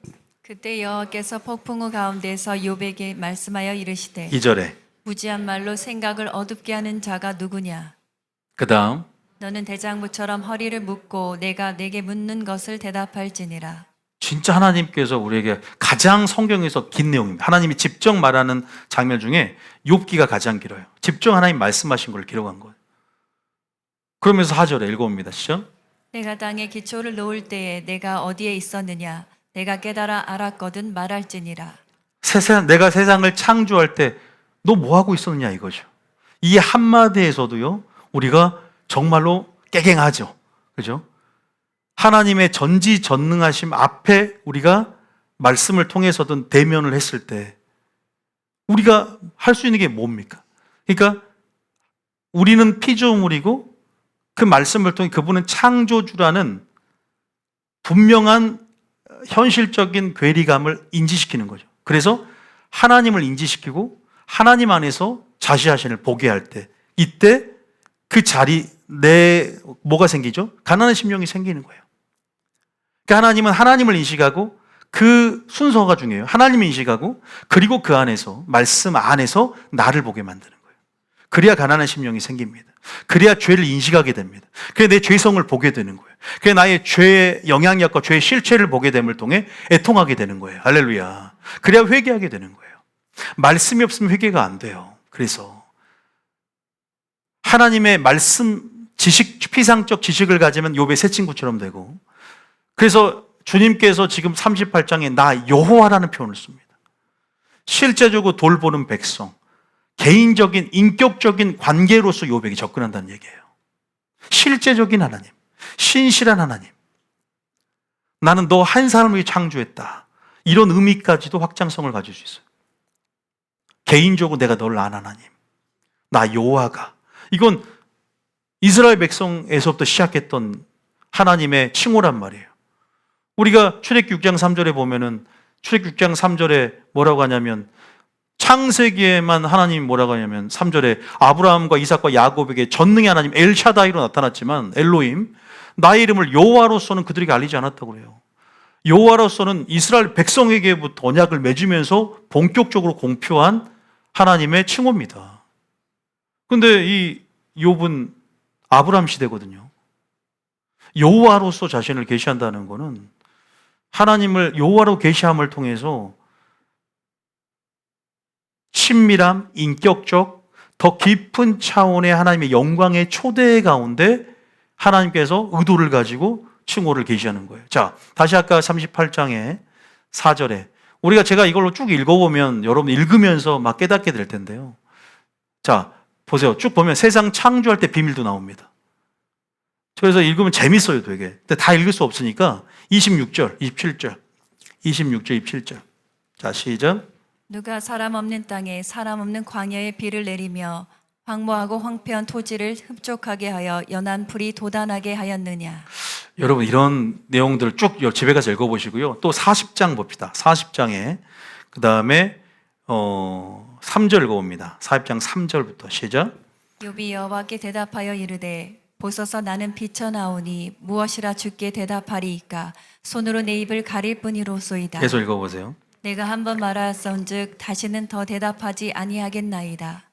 그때 여호와께서 폭풍우 가운데서 욥에게 말씀하여 이르시되 2절에. 무지한 말로 생각을 어둡게 하는 자가 누구냐? 그 다음. 너는 대장부처럼 허리를 묶고 내가 내게 묻는 것을 대답할지니라. 진짜 하나님께서 우리에게 가장 성경에서 긴 내용입니다. 하나님이 직접 말하는 장면 중에 욥기가 가장 길어요. 직접 하나님 말씀하신 걸 기록한 거예요. 그러면서 4절에 읽어봅니다. 시작. 내가 땅에 기초를 놓을 때에 내가 어디에 있었느냐? 내가 깨달아 알았거든 말할지니라. 내가 세상을 창조할 때 너 뭐 하고 있었느냐 이거죠. 이 한마디에서도요, 우리가 정말로 깨갱하죠. 그죠? 하나님의 전지전능하심 앞에 우리가 말씀을 통해서든 대면을 했을 때 우리가 할 수 있는 게 뭡니까? 그러니까 우리는 피조물이고 그 말씀을 통해 그분은 창조주라는 분명한 현실적인 괴리감을 인지시키는 거죠. 그래서 하나님을 인지시키고 하나님 안에서 자시하신을 보게 할 때, 이때 그 자리 뭐가 생기죠? 가난한 심령이 생기는 거예요. 그러니까 하나님은 하나님을 인식하고 그 순서가 중요해요. 하나님을 인식하고 그리고 그 안에서 말씀 안에서 나를 보게 만드는 거예요. 그래야 가난한 심령이 생깁니다. 그래야 죄를 인식하게 됩니다. 그래야 내 죄성을 보게 되는 거예요. 그래야 나의 죄의 영향력과 죄의 실체를 보게 됨을 통해 애통하게 되는 거예요. 할렐루야. 그래야 회개하게 되는 거예요. 말씀이 없으면 회개가 안 돼요. 그래서 하나님의 말씀 피상적 지식을 가지면 욥의 새 친구처럼 되고, 그래서 주님께서 지금 38장에 나 여호와라는 표현을 씁니다. 실제적으로 돌보는 백성, 개인적인 인격적인 관계로서 욥에게 접근한다는 얘기예요. 실제적인 하나님, 신실한 하나님, 나는 너 한 사람을 위해 창조했다, 이런 의미까지도 확장성을 가질 수 있어요. 개인적으로 내가 너를 아는 하나님, 나 여호와가, 이건 이스라엘 백성에서부터 시작했던 하나님의 칭호란 말이에요. 우리가 출애굽기 6장 3절에 보면은 출애굽기 6장 3절에 뭐라고 하냐면, 창세기에만 하나님이 뭐라고 하냐면 3절에 아브라함과 이삭과 야곱에게 전능의 하나님 엘샤다이로 나타났지만, 엘로힘, 나의 이름을 여호와로서는 그들에게 알리지 않았다고 그래요. 여호와로서는 이스라엘 백성에게부터 언약을 맺으면서 본격적으로 공표한 하나님의 칭호입니다. 근데 이 욥은 아브라함 시대거든요. 여호와로서 자신을 계시한다는 것은 하나님을 여호와로 계시함을 통해서 친밀함, 인격적, 더 깊은 차원의 하나님의 영광의 초대 가운데 하나님께서 의도를 가지고 칭호를 계시하는 거예요. 자, 다시 아까 38장의 4절에 제가 이걸로 쭉 읽어보면 여러분 읽으면서 막 깨닫게 될 텐데요. 자, 보세요. 쭉 보면 세상 창조할 때 비밀도 나옵니다. 그래서 읽으면 재밌어요, 되게. 근데 다 읽을 수 없으니까 26절, 27절, 26절, 27절. 자, 시작. 누가 사람 없는 땅에 사람 없는 광야에 비를 내리며 황무하고 황폐한 토지를 흡족하게 하여 연한 풀이 돋아나게 하였느냐. 여러분 이런 내용들을 쭉 집에 가서 읽어보시고요. 또 40장 봅시다. 40장에 그 다음에 3절 읽어봅니다. 40장 3절부터 시작. 욥이 여호와께 대답하여 이르되 보소서 나는 비쳐나오니 무엇이라 주께 대답하리이까. 손으로 내 입을 가릴 뿐이로소이다. 계속 읽어보세요. 내가 한번 말하였은즉 다시는 더 대답하지 아니하겠나이다.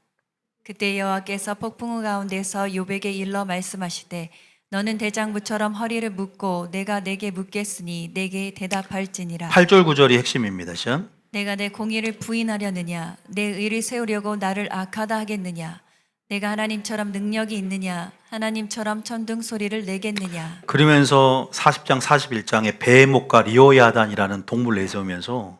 그때 여호와께서 폭풍우 가운데서 욥에게 일러 말씀하시되 너는 대장부처럼 허리를 묶고 내가 내게 묻겠으니 내게 대답할지니라. 8절 9절이 핵심입니다. 시작. 내가 내 공의를 부인하려느냐 내 의를 세우려고 나를 악하다 하겠느냐. 내가 하나님처럼 능력이 있느냐 하나님처럼 천둥 소리를 내겠느냐. 그러면서 40장 41장에 베목과 리오야단이라는 동물 내세우면서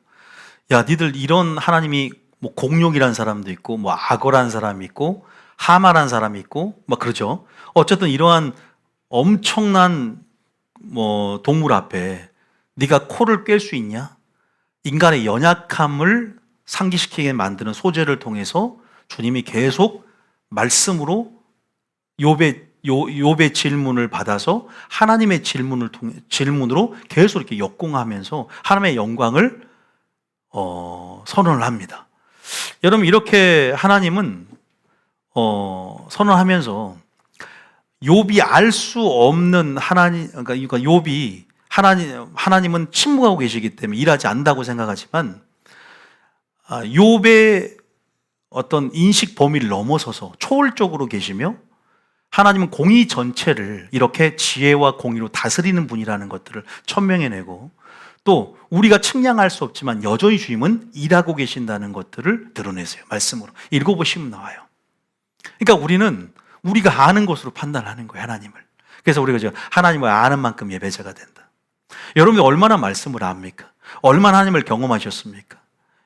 야 니들 이런 하나님이 뭐 공룡이라는 사람도 있고 뭐 악어라는 사람이 있고 하마라는 사람이 있고 막 그러죠. 어쨌든 이러한 엄청난 뭐 동물 앞에 네가 코를 꿰 수 있냐? 인간의 연약함을 상기시키게 만드는 소재를 통해서 주님이 계속 말씀으로 욥의 질문을 받아서 하나님의 질문으로 계속 이렇게 역공하면서 하나님의 영광을 선언을 합니다. 여러분 이렇게 하나님은 선언하면서 욥이 알 수 없는 하나님, 그러니까 욥이 하나님은 침묵하고 계시기 때문에 일하지 않는다고 생각하지만 욥의 어떤 인식 범위를 넘어서서 초월적으로 계시며 하나님은 공의 전체를 이렇게 지혜와 공의로 다스리는 분이라는 것들을 천명해내고, 또 우리가 측량할 수 없지만 여전히 주님은 일하고 계신다는 것들을 드러내세요. 말씀으로 읽어보시면 나와요. 그러니까 우리는 우리가 아는 것으로 판단하는 거예요, 하나님을. 그래서 우리가 지금 하나님을 아는 만큼 예배자가 된다. 여러분이 얼마나 말씀을 압니까? 얼마나 하나님을 경험하셨습니까?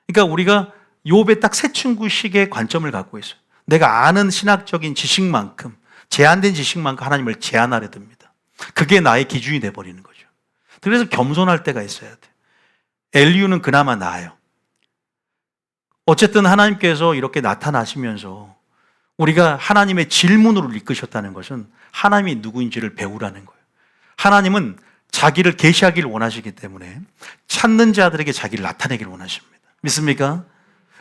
그러니까 우리가 욥의 딱 세 친구식의 관점을 갖고 있어요. 내가 아는 신학적인 지식만큼, 제한된 지식만큼 하나님을 제한하려 듭니다. 그게 나의 기준이 돼버리는 거죠. 그래서 겸손할 때가 있어야 돼. 엘리후는 그나마 나아요. 어쨌든 하나님께서 이렇게 나타나시면서 우리가 하나님의 질문으로 이끄셨다는 것은 하나님이 누구인지를 배우라는 거예요. 하나님은 자기를 계시하기를 원하시기 때문에 찾는 자들에게 자기를 나타내기를 원하십니다. 믿습니까?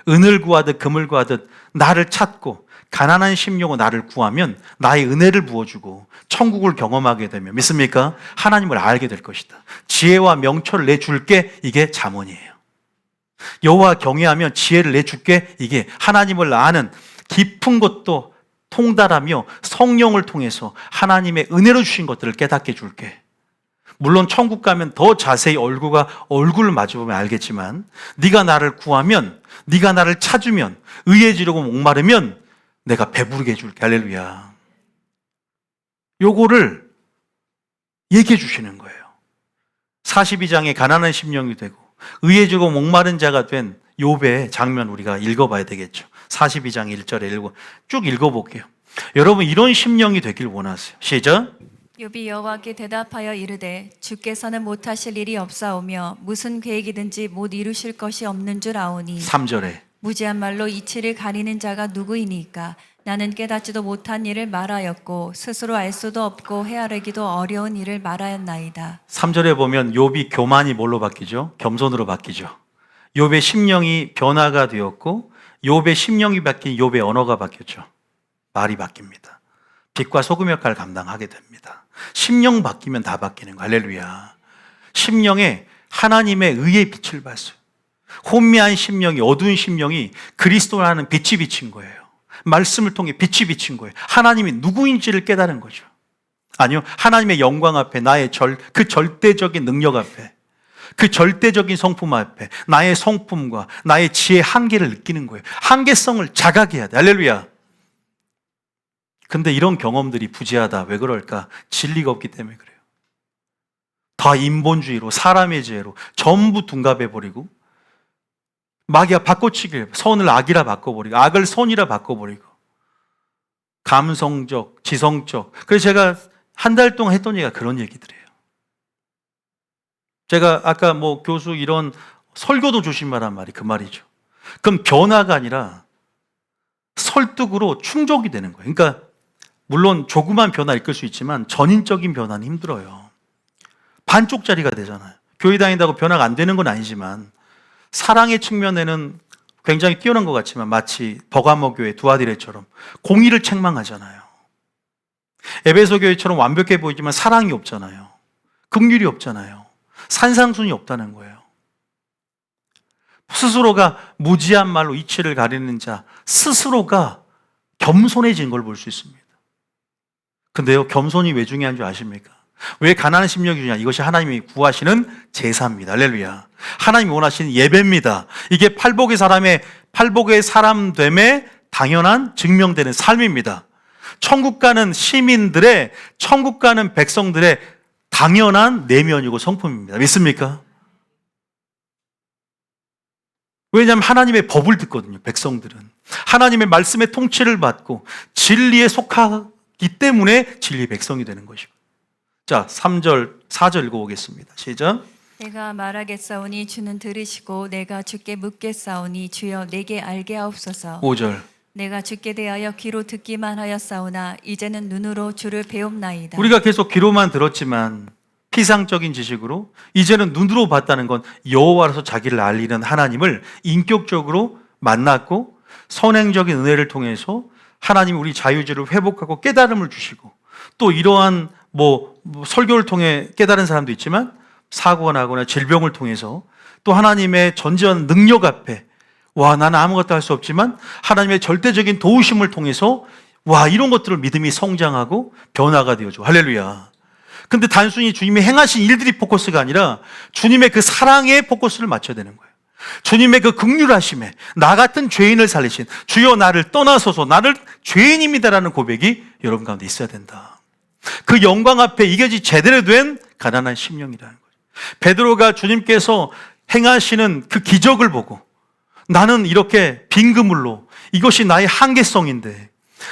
은을 구하듯 금을 구하듯 나를 찾고 가난한 심령으로 나를 구하면 나의 은혜를 부어주고 천국을 경험하게 되면, 믿습니까? 하나님을 알게 될 것이다. 지혜와 명철을 내줄게, 이게 잠언이에요. 여호와 경외하면 지혜를 내줄게, 이게 하나님을 아는 깊은 것도 통달하며 성령을 통해서 하나님의 은혜로 주신 것들을 깨닫게 줄게. 물론 천국 가면 더 자세히 얼굴을 마주보면 알겠지만, 네가 나를 구하면, 네가 나를 찾으면, 의에 지르고 목마르면 내가 배부르게 해줄게. 할렐루야. 요거를 얘기해 주시는 거예요. 42장에 가난한 심령이 되고 의에 지르고 목마른 자가 된 욥의 장면 우리가 읽어봐야 되겠죠. 42장 1절에 쭉 읽어볼게요. 여러분, 이런 심령이 되길 원하세요. 시작. 욥이 여호와께 대답하여 이르되 주께서는 못하실 일이 없사오며 무슨 계획이든지 못 이루실 것이 없는 줄 아오니 3절에 무지한 말로 이치를 가리는 자가 누구이니까 나는 깨닫지도 못한 일을 말하였고 스스로 알 수도 없고 헤아리기도 어려운 일을 말하였나이다. 3절에 보면 욥이 교만이 뭘로 바뀌죠? 겸손으로 바뀌죠. 욥의 심령이 변화가 되었고 욥의 심령이 바뀐 욥의 언어가 바뀌었죠. 말이 바뀝니다. 빛과 소금 역할을 감당하게 됩니다. 심령 바뀌면 다 바뀌는 거. 할렐루야. 심령에 하나님의 의의 빛을 봤어요. 혼미한 심령이, 어두운 심령이 그리스도라는 빛이 비친 거예요. 말씀을 통해 빛이 비친 거예요. 하나님이 누구인지를 깨달은 거죠. 아니요, 하나님의 영광 앞에, 나의 그 절대적인 능력 앞에, 그 절대적인 성품 앞에 나의 성품과 나의 지혜의 한계를 느끼는 거예요. 한계성을 자각해야 돼. 할렐루야. 근데 이런 경험들이 부재하다. 왜 그럴까? 진리가 없기 때문에 그래요. 다 인본주의로, 사람의 지혜로 전부 둔갑해버리고, 마귀가 바꿔치기, 선을 악이라 바꿔버리고, 악을 선이라 바꿔버리고, 감성적, 지성적. 그래서 제가 한 달 동안 했던 얘기가 그런 얘기들이에요. 제가 아까 교수 이런 설교도 조심하란 말이 그 말이죠. 그럼 변화가 아니라 설득으로 충족이 되는 거예요. 그러니까 물론 조그만 변화 이끌 수 있지만 전인적인 변화는 힘들어요. 반쪽짜리가 되잖아요. 교회 다닌다고 변화가 안 되는 건 아니지만 사랑의 측면에는 굉장히 뛰어난 것 같지만 마치 버가모 교회 두아디레처럼 공의를 책망하잖아요. 에베소 교회처럼 완벽해 보이지만 사랑이 없잖아요. 긍휼이 없잖아요. 산상순이 없다는 거예요. 스스로가 무지한 말로 이치를 가리는 자, 스스로가 겸손해진 걸 볼 수 있습니다. 근데요, 겸손이 왜 중요한 줄 아십니까? 왜 가난한 심령이 중요하냐? 이것이 하나님이 구하시는 제사입니다. 할렐루야. 하나님이 원하시는 예배입니다. 이게 팔복의 사람됨에 당연한 증명되는 삶입니다. 천국 가는 시민들의, 천국 가는 백성들의 당연한 내면이고 성품입니다. 믿습니까? 왜냐하면 하나님의 법을 듣거든요, 백성들은. 하나님의 말씀의 통치를 받고 진리에 속하기 때문에 진리의 백성이 되는 것이고. 자, 3절, 4절 읽어보겠습니다. 시작. 내가 말하겠사오니 주는 들으시고 내가 주께 묻겠사오니 주여 내게 알게 하옵소서. 5절. 내가 주께 대하여 귀로 듣기만 하였사오나 이제는 눈으로 주를 배움나이다. 우리가 계속 귀로만 들었지만 피상적인 지식으로 이제는 눈으로 봤다는 건 여호와로서 자기를 알리는 하나님을 인격적으로 만났고 선행적인 은혜를 통해서 하나님이 우리 자유지를 회복하고 깨달음을 주시고, 또 이러한 설교를 통해 깨달은 사람도 있지만 사고가 나거나 질병을 통해서 또 하나님의 전지한 능력 앞에 나는 아무것도 할 수 없지만 하나님의 절대적인 도우심을 통해서 이런 것들을 믿음이 성장하고 변화가 되어져. 할렐루야. 근데 단순히 주님이 행하신 일들이 포커스가 아니라 주님의 그 사랑에 포커스를 맞춰야 되는 거예요. 주님의 그 긍휼하심에 나 같은 죄인을 살리신 주여 나를 떠나소서 나를 죄인입니다라는 고백이 여러분 가운데 있어야 된다. 그 영광 앞에 이것이 제대로 된 가난한 심령이라는 거예요. 베드로가 주님께서 행하시는 그 기적을 보고 나는 이렇게 빈 그물로 이것이 나의 한계성인데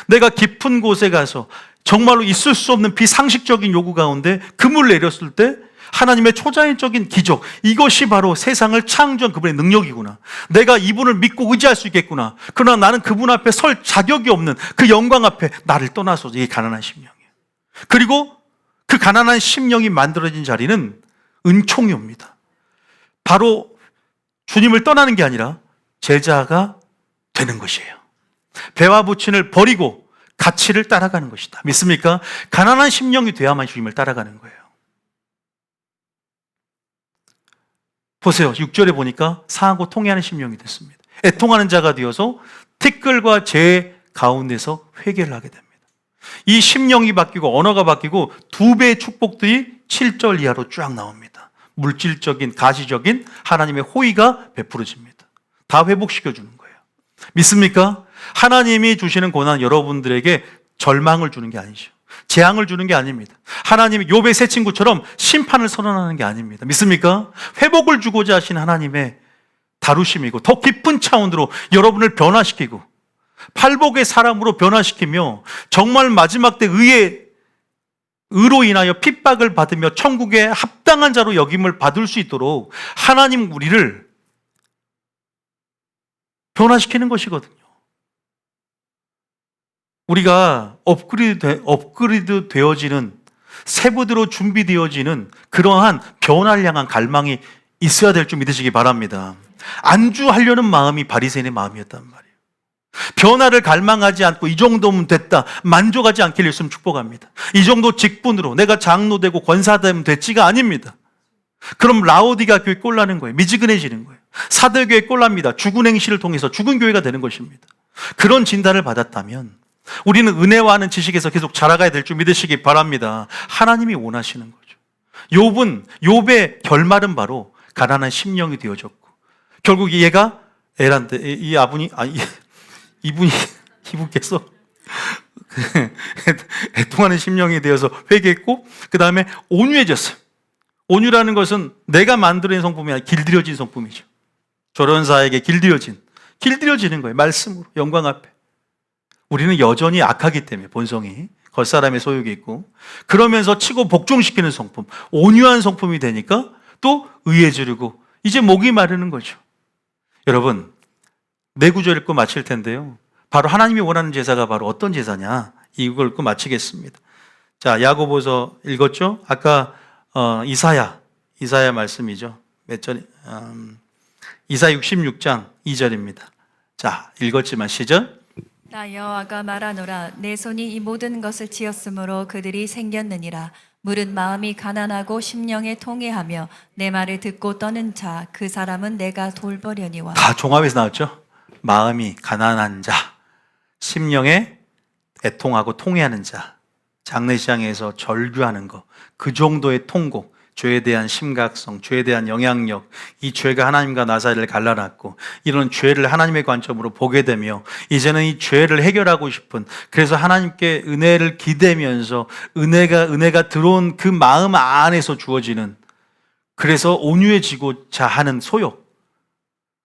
내가 깊은 곳에 가서 정말로 있을 수 없는 비상식적인 요구 가운데 그물을 내렸을 때 하나님의 초자연적인 기적, 이것이 바로 세상을 창조한 그분의 능력이구나. 내가 이분을 믿고 의지할 수 있겠구나. 그러나 나는 그분 앞에 설 자격이 없는 그 영광 앞에 나를 떠나서 이게 가난한 심령이에요. 그리고 그 가난한 심령이 만들어진 자리는 은총이 옵니다. 바로 주님을 떠나는 게 아니라 제자가 되는 것이에요. 배와 부친을 버리고 가치를 따라가는 것이다. 믿습니까? 가난한 심령이 돼야만 주님을 따라가는 거예요. 보세요. 6절에 보니까 상하고 통회하는 심령이 됐습니다. 애통하는 자가 되어서 티끌과 재 가운데서 회개를 하게 됩니다. 이 심령이 바뀌고 언어가 바뀌고 두 배의 축복들이 7절 이하로 쫙 나옵니다. 물질적인, 가시적인 하나님의 호의가 베풀어집니다. 다 회복시켜주는 거예요. 믿습니까? 하나님이 주시는 고난 여러분들에게 절망을 주는 게 아니죠. 재앙을 주는 게 아닙니다. 하나님이 욥의 세 친구처럼 심판을 선언하는 게 아닙니다. 믿습니까? 회복을 주고자 하신 하나님의 다루심이고 더 깊은 차원으로 여러분을 변화시키고 팔복의 사람으로 변화시키며 정말 마지막 때 의로 인하여 핍박을 받으며 천국에 합당한 자로 여김을 받을 수 있도록 하나님 우리를 변화시키는 것이거든요. 우리가 업그레이드 되어지는 세부대로 준비되어지는 그러한 변화를 향한 갈망이 있어야 될 줄 믿으시기 바랍니다. 안주하려는 마음이 바리새인의 마음이었단 말이에요. 변화를 갈망하지 않고 이 정도면 됐다 만족하지 않길 예수님 축복합니다. 이 정도 직분으로 내가 장로되고 권사되면 됐지가 아닙니다. 그럼 라오디가 교회 꼴나는 거예요. 미지근해지는 거예요. 사대교회 꼴납니다. 죽은 행실을 통해서 죽은 교회가 되는 것입니다. 그런 진단을 받았다면 우리는 은혜와 는 지식에서 계속 자라가야 될 줄 믿으시기 바랍니다. 하나님이 원하시는 거죠. 욥의 결말은 바로 가난한 심령이 되어졌고 결국 얘가 이분께서 애통하는 심령이 되어서 회개했고 그 다음에 온유해졌어요. 온유라는 것은 내가 만들어낸 성품이 아니라 길들여진 성품이죠. 조련사에게 길들여지는 거예요. 말씀으로 영광 앞에. 우리는 여전히 악하기 때문에 본성이 겉사람의 소욕이 있고 그러면서 치고 복종시키는 성품, 온유한 성품이 되니까 또 의해지르고 이제 목이 마르는 거죠. 여러분 내 구절 읽고 마칠 텐데요. 바로 하나님이 원하는 제사가 바로 어떤 제사냐 이걸 읽고 마치겠습니다. 자, 야고보서 읽었죠? 아까 이사야 말씀이죠. 몇 절? 이사야 66장 2절입니다. 자, 읽었지만 시절 나 여호와가 말하노라 내 손이 이 모든 것을 지었으므로 그들이 생겼느니라. 물은 마음이 가난하고 심령에 통회하며 내 말을 듣고 떠는 자 그 사람은 내가 돌보려니와. 다 종합에서 나왔죠. 마음이 가난한 자, 심령에 애통하고 통회하는 자, 장례시장에서 절규하는 거, 그 정도의 통곡, 죄에 대한 심각성, 죄에 대한 영향력, 이 죄가 하나님과 나 사이를 갈라놨고 이런 죄를 하나님의 관점으로 보게 되며 이제는 이 죄를 해결하고 싶은, 그래서 하나님께 은혜를 기대면서 은혜가 들어온 그 마음 안에서 주어지는, 그래서 온유해지고자 하는 소욕,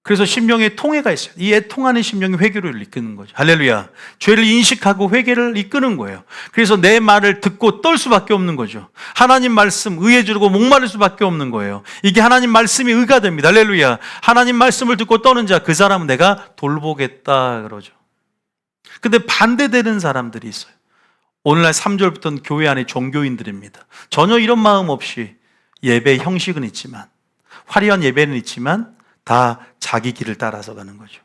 그래서 심령에 통회가 있어요. 이 애통하는 심령이 회개를 이끄는 거죠. 할렐루야. 죄를 인식하고 회개를 이끄는 거예요. 그래서 내 말을 듣고 떨 수밖에 없는 거죠. 하나님 말씀 의에 주르고 목마를 수밖에 없는 거예요. 이게 하나님 말씀이 의가 됩니다. 할렐루야. 하나님 말씀을 듣고 떠는 자, 그 사람은 내가 돌보겠다 그러죠. 근데 반대되는 사람들이 있어요. 오늘날 3절부터는 교회 안에 종교인들입니다. 전혀 이런 마음 없이 예배 형식은 있지만, 화려한 예배는 있지만 다 자기 길을 따라서 가는 거죠.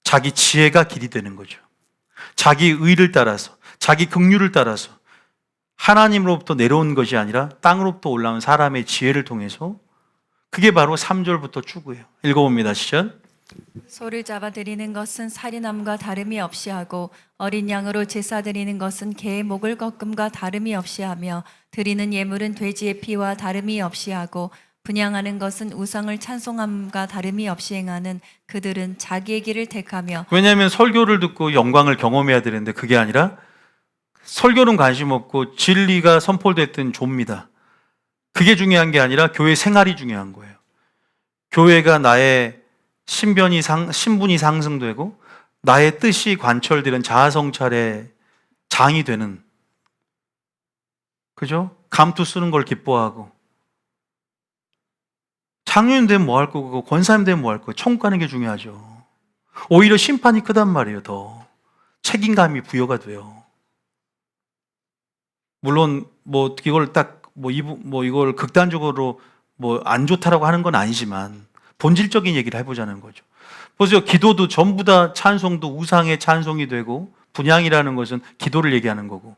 자기 지혜가 길이 되는 거죠. 자기 의를 따라서, 자기 긍휼을 따라서 하나님으로부터 내려온 것이 아니라 땅으로부터 올라온 사람의 지혜를 통해서, 그게 바로 3절부터 추구예요. 읽어봅니다. 시작. 소를 잡아 드리는 것은 살인함과 다름이 없이 하고 어린 양으로 제사 드리는 것은 개의 목을 꺾음과 다름이 없이 하며 드리는 예물은 돼지의 피와 다름이 없이 하고 분향하는 것은 우상을 찬송함과 다름이 없이 행하는 그들은 자기의 길을 택하며 왜냐하면 설교를 듣고 영광을 경험해야 되는데 그게 아니라 설교는 관심 없고 진리가 선포됐든 좁니다. 그게 중요한 게 아니라 교회 생활이 중요한 거예요. 교회가 나의 신분이 상승되고 나의 뜻이 관철되는 자아성찰의 장이 되는, 그죠? 감투 쓰는 걸 기뻐하고, 장로님 되면 뭐 할 거고 권사님 되면 뭐 할 거고 천국 가는 게 중요하죠. 오히려 심판이 크단 말이에요. 더 책임감이 부여가 돼요. 물론 뭐 이걸 딱 이걸 극단적으로 뭐 안 좋다라고 하는 건 아니지만 본질적인 얘기를 해보자는 거죠. 보세요. 기도도 전부 다 찬송도 우상의 찬송이 되고 분향이라는 것은 기도를 얘기하는 거고.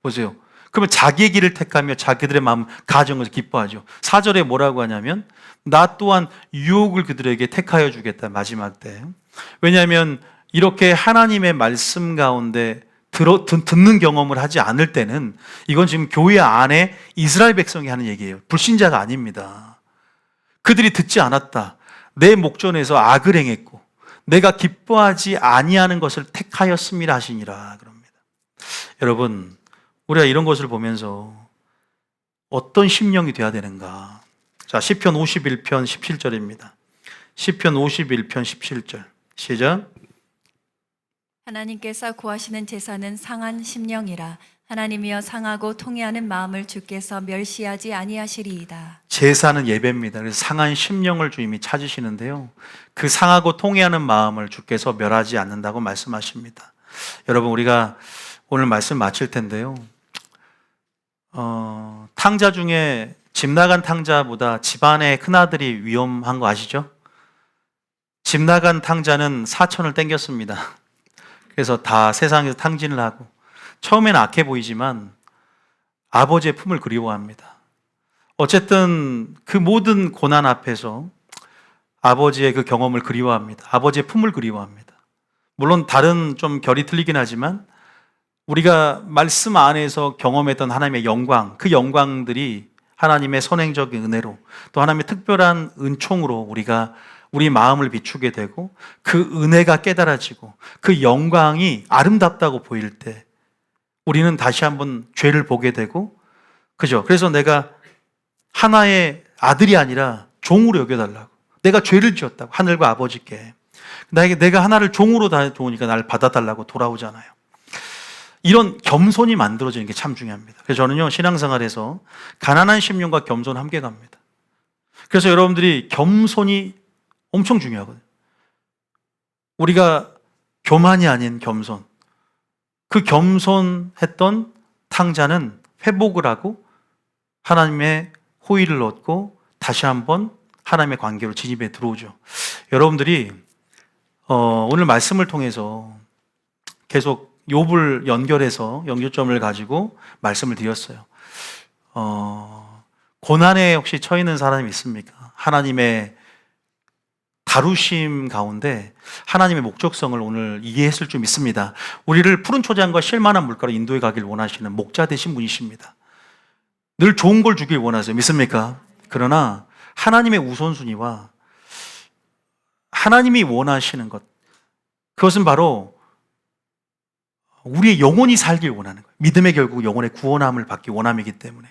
보세요. 그러면 자기의 길을 택하며 자기들의 마음 가정을 기뻐하죠. 4절에 뭐라고 하냐면 나 또한 유혹을 그들에게 택하여 주겠다. 마지막 때. 왜냐하면 이렇게 하나님의 말씀 가운데 듣는 경험을 하지 않을 때는 이건 지금 교회 안에 이스라엘 백성이 하는 얘기예요. 불신자가 아닙니다. 그들이 듣지 않았다. 내 목전에서 악을 행했고 내가 기뻐하지 아니하는 것을 택하였음이라 하시니라 그럽니다. 여러분, 우리가 이런 것을 보면서 어떤 심령이 되어야 되는가? 자, 시편 51편 17절입니다. 시편 51편 17절. 시작. 하나님께서 구하시는 제사는 상한 심령이라 하나님이여 상하고 통회하는 마음을 주께서 멸시하지 아니하시리이다. 제사는 예배입니다. 그래서 상한 심령을 주님이 찾으시는데요. 그 상하고 통회하는 마음을 주께서 멸하지 않는다고 말씀하십니다. 여러분, 우리가 오늘 말씀 마칠 텐데요. 탕자 중에 집 나간 탕자보다 집안의 큰아들이 위험한 거 아시죠? 집 나간 탕자는 사촌을 땡겼습니다. 그래서 다 세상에서 탕진을 하고 처음에는 악해 보이지만 아버지의 품을 그리워합니다. 어쨌든 그 모든 고난 앞에서 아버지의 그 경험을 그리워합니다. 아버지의 품을 그리워합니다. 물론 다른 좀 결이 틀리긴 하지만 우리가 말씀 안에서 경험했던 하나님의 영광, 그 영광들이 하나님의 선행적인 은혜로 또 하나님의 특별한 은총으로 우리가 우리 마음을 비추게 되고 그 은혜가 깨달아지고 그 영광이 아름답다고 보일 때 우리는 다시 한번 죄를 보게 되고, 그죠? 그래서 내가 하나의 아들이 아니라 종으로 여겨달라고. 내가 죄를 지었다고 하늘과 아버지께. 내가 하나를 종으로 다 좋으니까 나를 받아달라고 돌아오잖아요. 이런 겸손이 만들어지는 게 참 중요합니다. 그래서 저는요, 신앙생활에서 가난한 심령과 겸손 함께 갑니다. 그래서 여러분들이 겸손이 엄청 중요하거든요. 우리가 교만이 아닌 겸손. 그 겸손했던 탕자는 회복을 하고 하나님의 호의를 얻고 다시 한번 하나님의 관계로 진입에 들어오죠. 여러분들이 오늘 말씀을 통해서 계속 욥을 연결해서 연결점을 가지고 말씀을 드렸어요. 고난에 혹시 처해 있는 사람이 있습니까? 하나님의 다루심 가운데 하나님의 목적성을 오늘 이해했을 줄 믿습니다. 우리를 푸른 초장과 쉴만한 물가로 인도해 가길 원하시는 목자 되신 분이십니다. 늘 좋은 걸 주길 원하세요. 믿습니까? 그러나 하나님의 우선순위와 하나님이 원하시는 것, 그것은 바로 우리의 영혼이 살길 원하는 거예요. 믿음의 결국 영혼의 구원함을 받기 원함이기 때문에.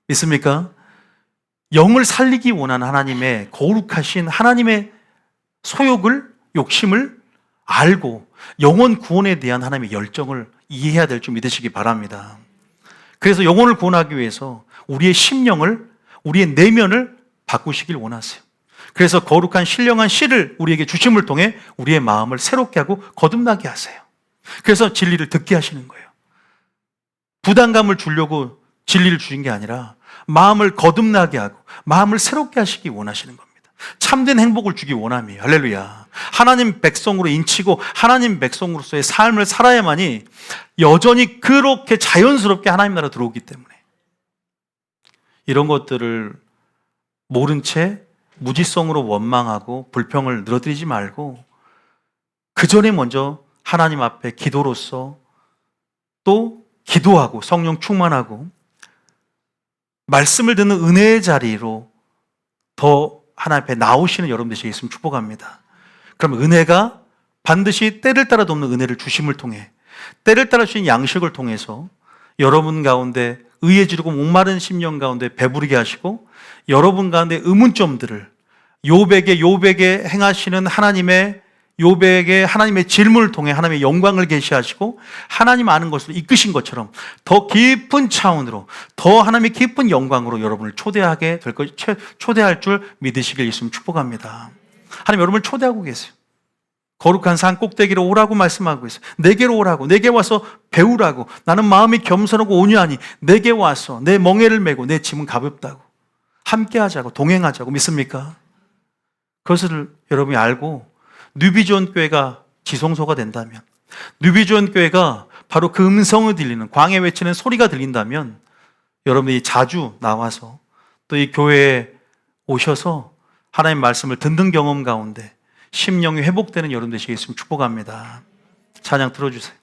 믿습니까? 영을 살리기 원하는 하나님의 거룩하신 하나님의 소욕을, 욕심을 알고 영혼 구원에 대한 하나님의 열정을 이해해야 될 줄 믿으시기 바랍니다. 그래서 영혼을 구원하기 위해서 우리의 심령을, 우리의 내면을 바꾸시길 원하세요. 그래서 거룩한 신령한 씨를 우리에게 주심을 통해 우리의 마음을 새롭게 하고 거듭나게 하세요. 그래서 진리를 듣게 하시는 거예요. 부담감을 주려고 진리를 주신 게 아니라 마음을 거듭나게 하고 마음을 새롭게 하시기 원하시는 겁니다. 참된 행복을 주기 원함이에요. 할렐루야. 하나님 백성으로 인치고 하나님 백성으로서의 삶을 살아야만이 여전히 그렇게 자연스럽게 하나님 나라 들어오기 때문에 이런 것들을 모른 채 무지성으로 원망하고 불평을 늘어뜨리지 말고 그 전에 먼저 하나님 앞에 기도로서 또 기도하고 성령 충만하고 말씀을 듣는 은혜의 자리로 더 하나님 앞에 나오시는 여러분 되시겠으면 축복합니다. 그럼 은혜가 반드시 때를 따라 돕는 은혜를 주심을 통해 때를 따라 주신 양식을 통해서 여러분 가운데 의에 지르고 목마른 심령 가운데 배부르게 하시고 여러분 가운데 의문점들을 욥에게 행하시는 욥에게 하나님의 질문을 통해 하나님의 영광을 계시하시고 하나님 아는 것으로 이끄신 것처럼 더 깊은 차원으로 더 하나님의 깊은 영광으로 여러분을 초대할 줄 믿으시길 예수님 축복합니다. 하나님 여러분을 초대하고 계세요. 거룩한 산 꼭대기로 오라고 말씀하고 있어요. 내게로 오라고, 내게 와서 배우라고. 나는 마음이 겸손하고 온유하니 내게 와서 내 멍에를 메고 내 짐은 가볍다고. 함께하자고, 동행하자고. 믿습니까? 그것을 여러분이 알고 뉴비전 교회가 지성소가 된다면, 뉴비전 교회가 바로 그 음성을 들리는, 광해 외치는 소리가 들린다면 여러분이 자주 나와서 또 이 교회에 오셔서 하나님의 말씀을 듣는 경험 가운데 심령이 회복되는 여러분 되시겠으면 축복합니다. 찬양 들어주세요.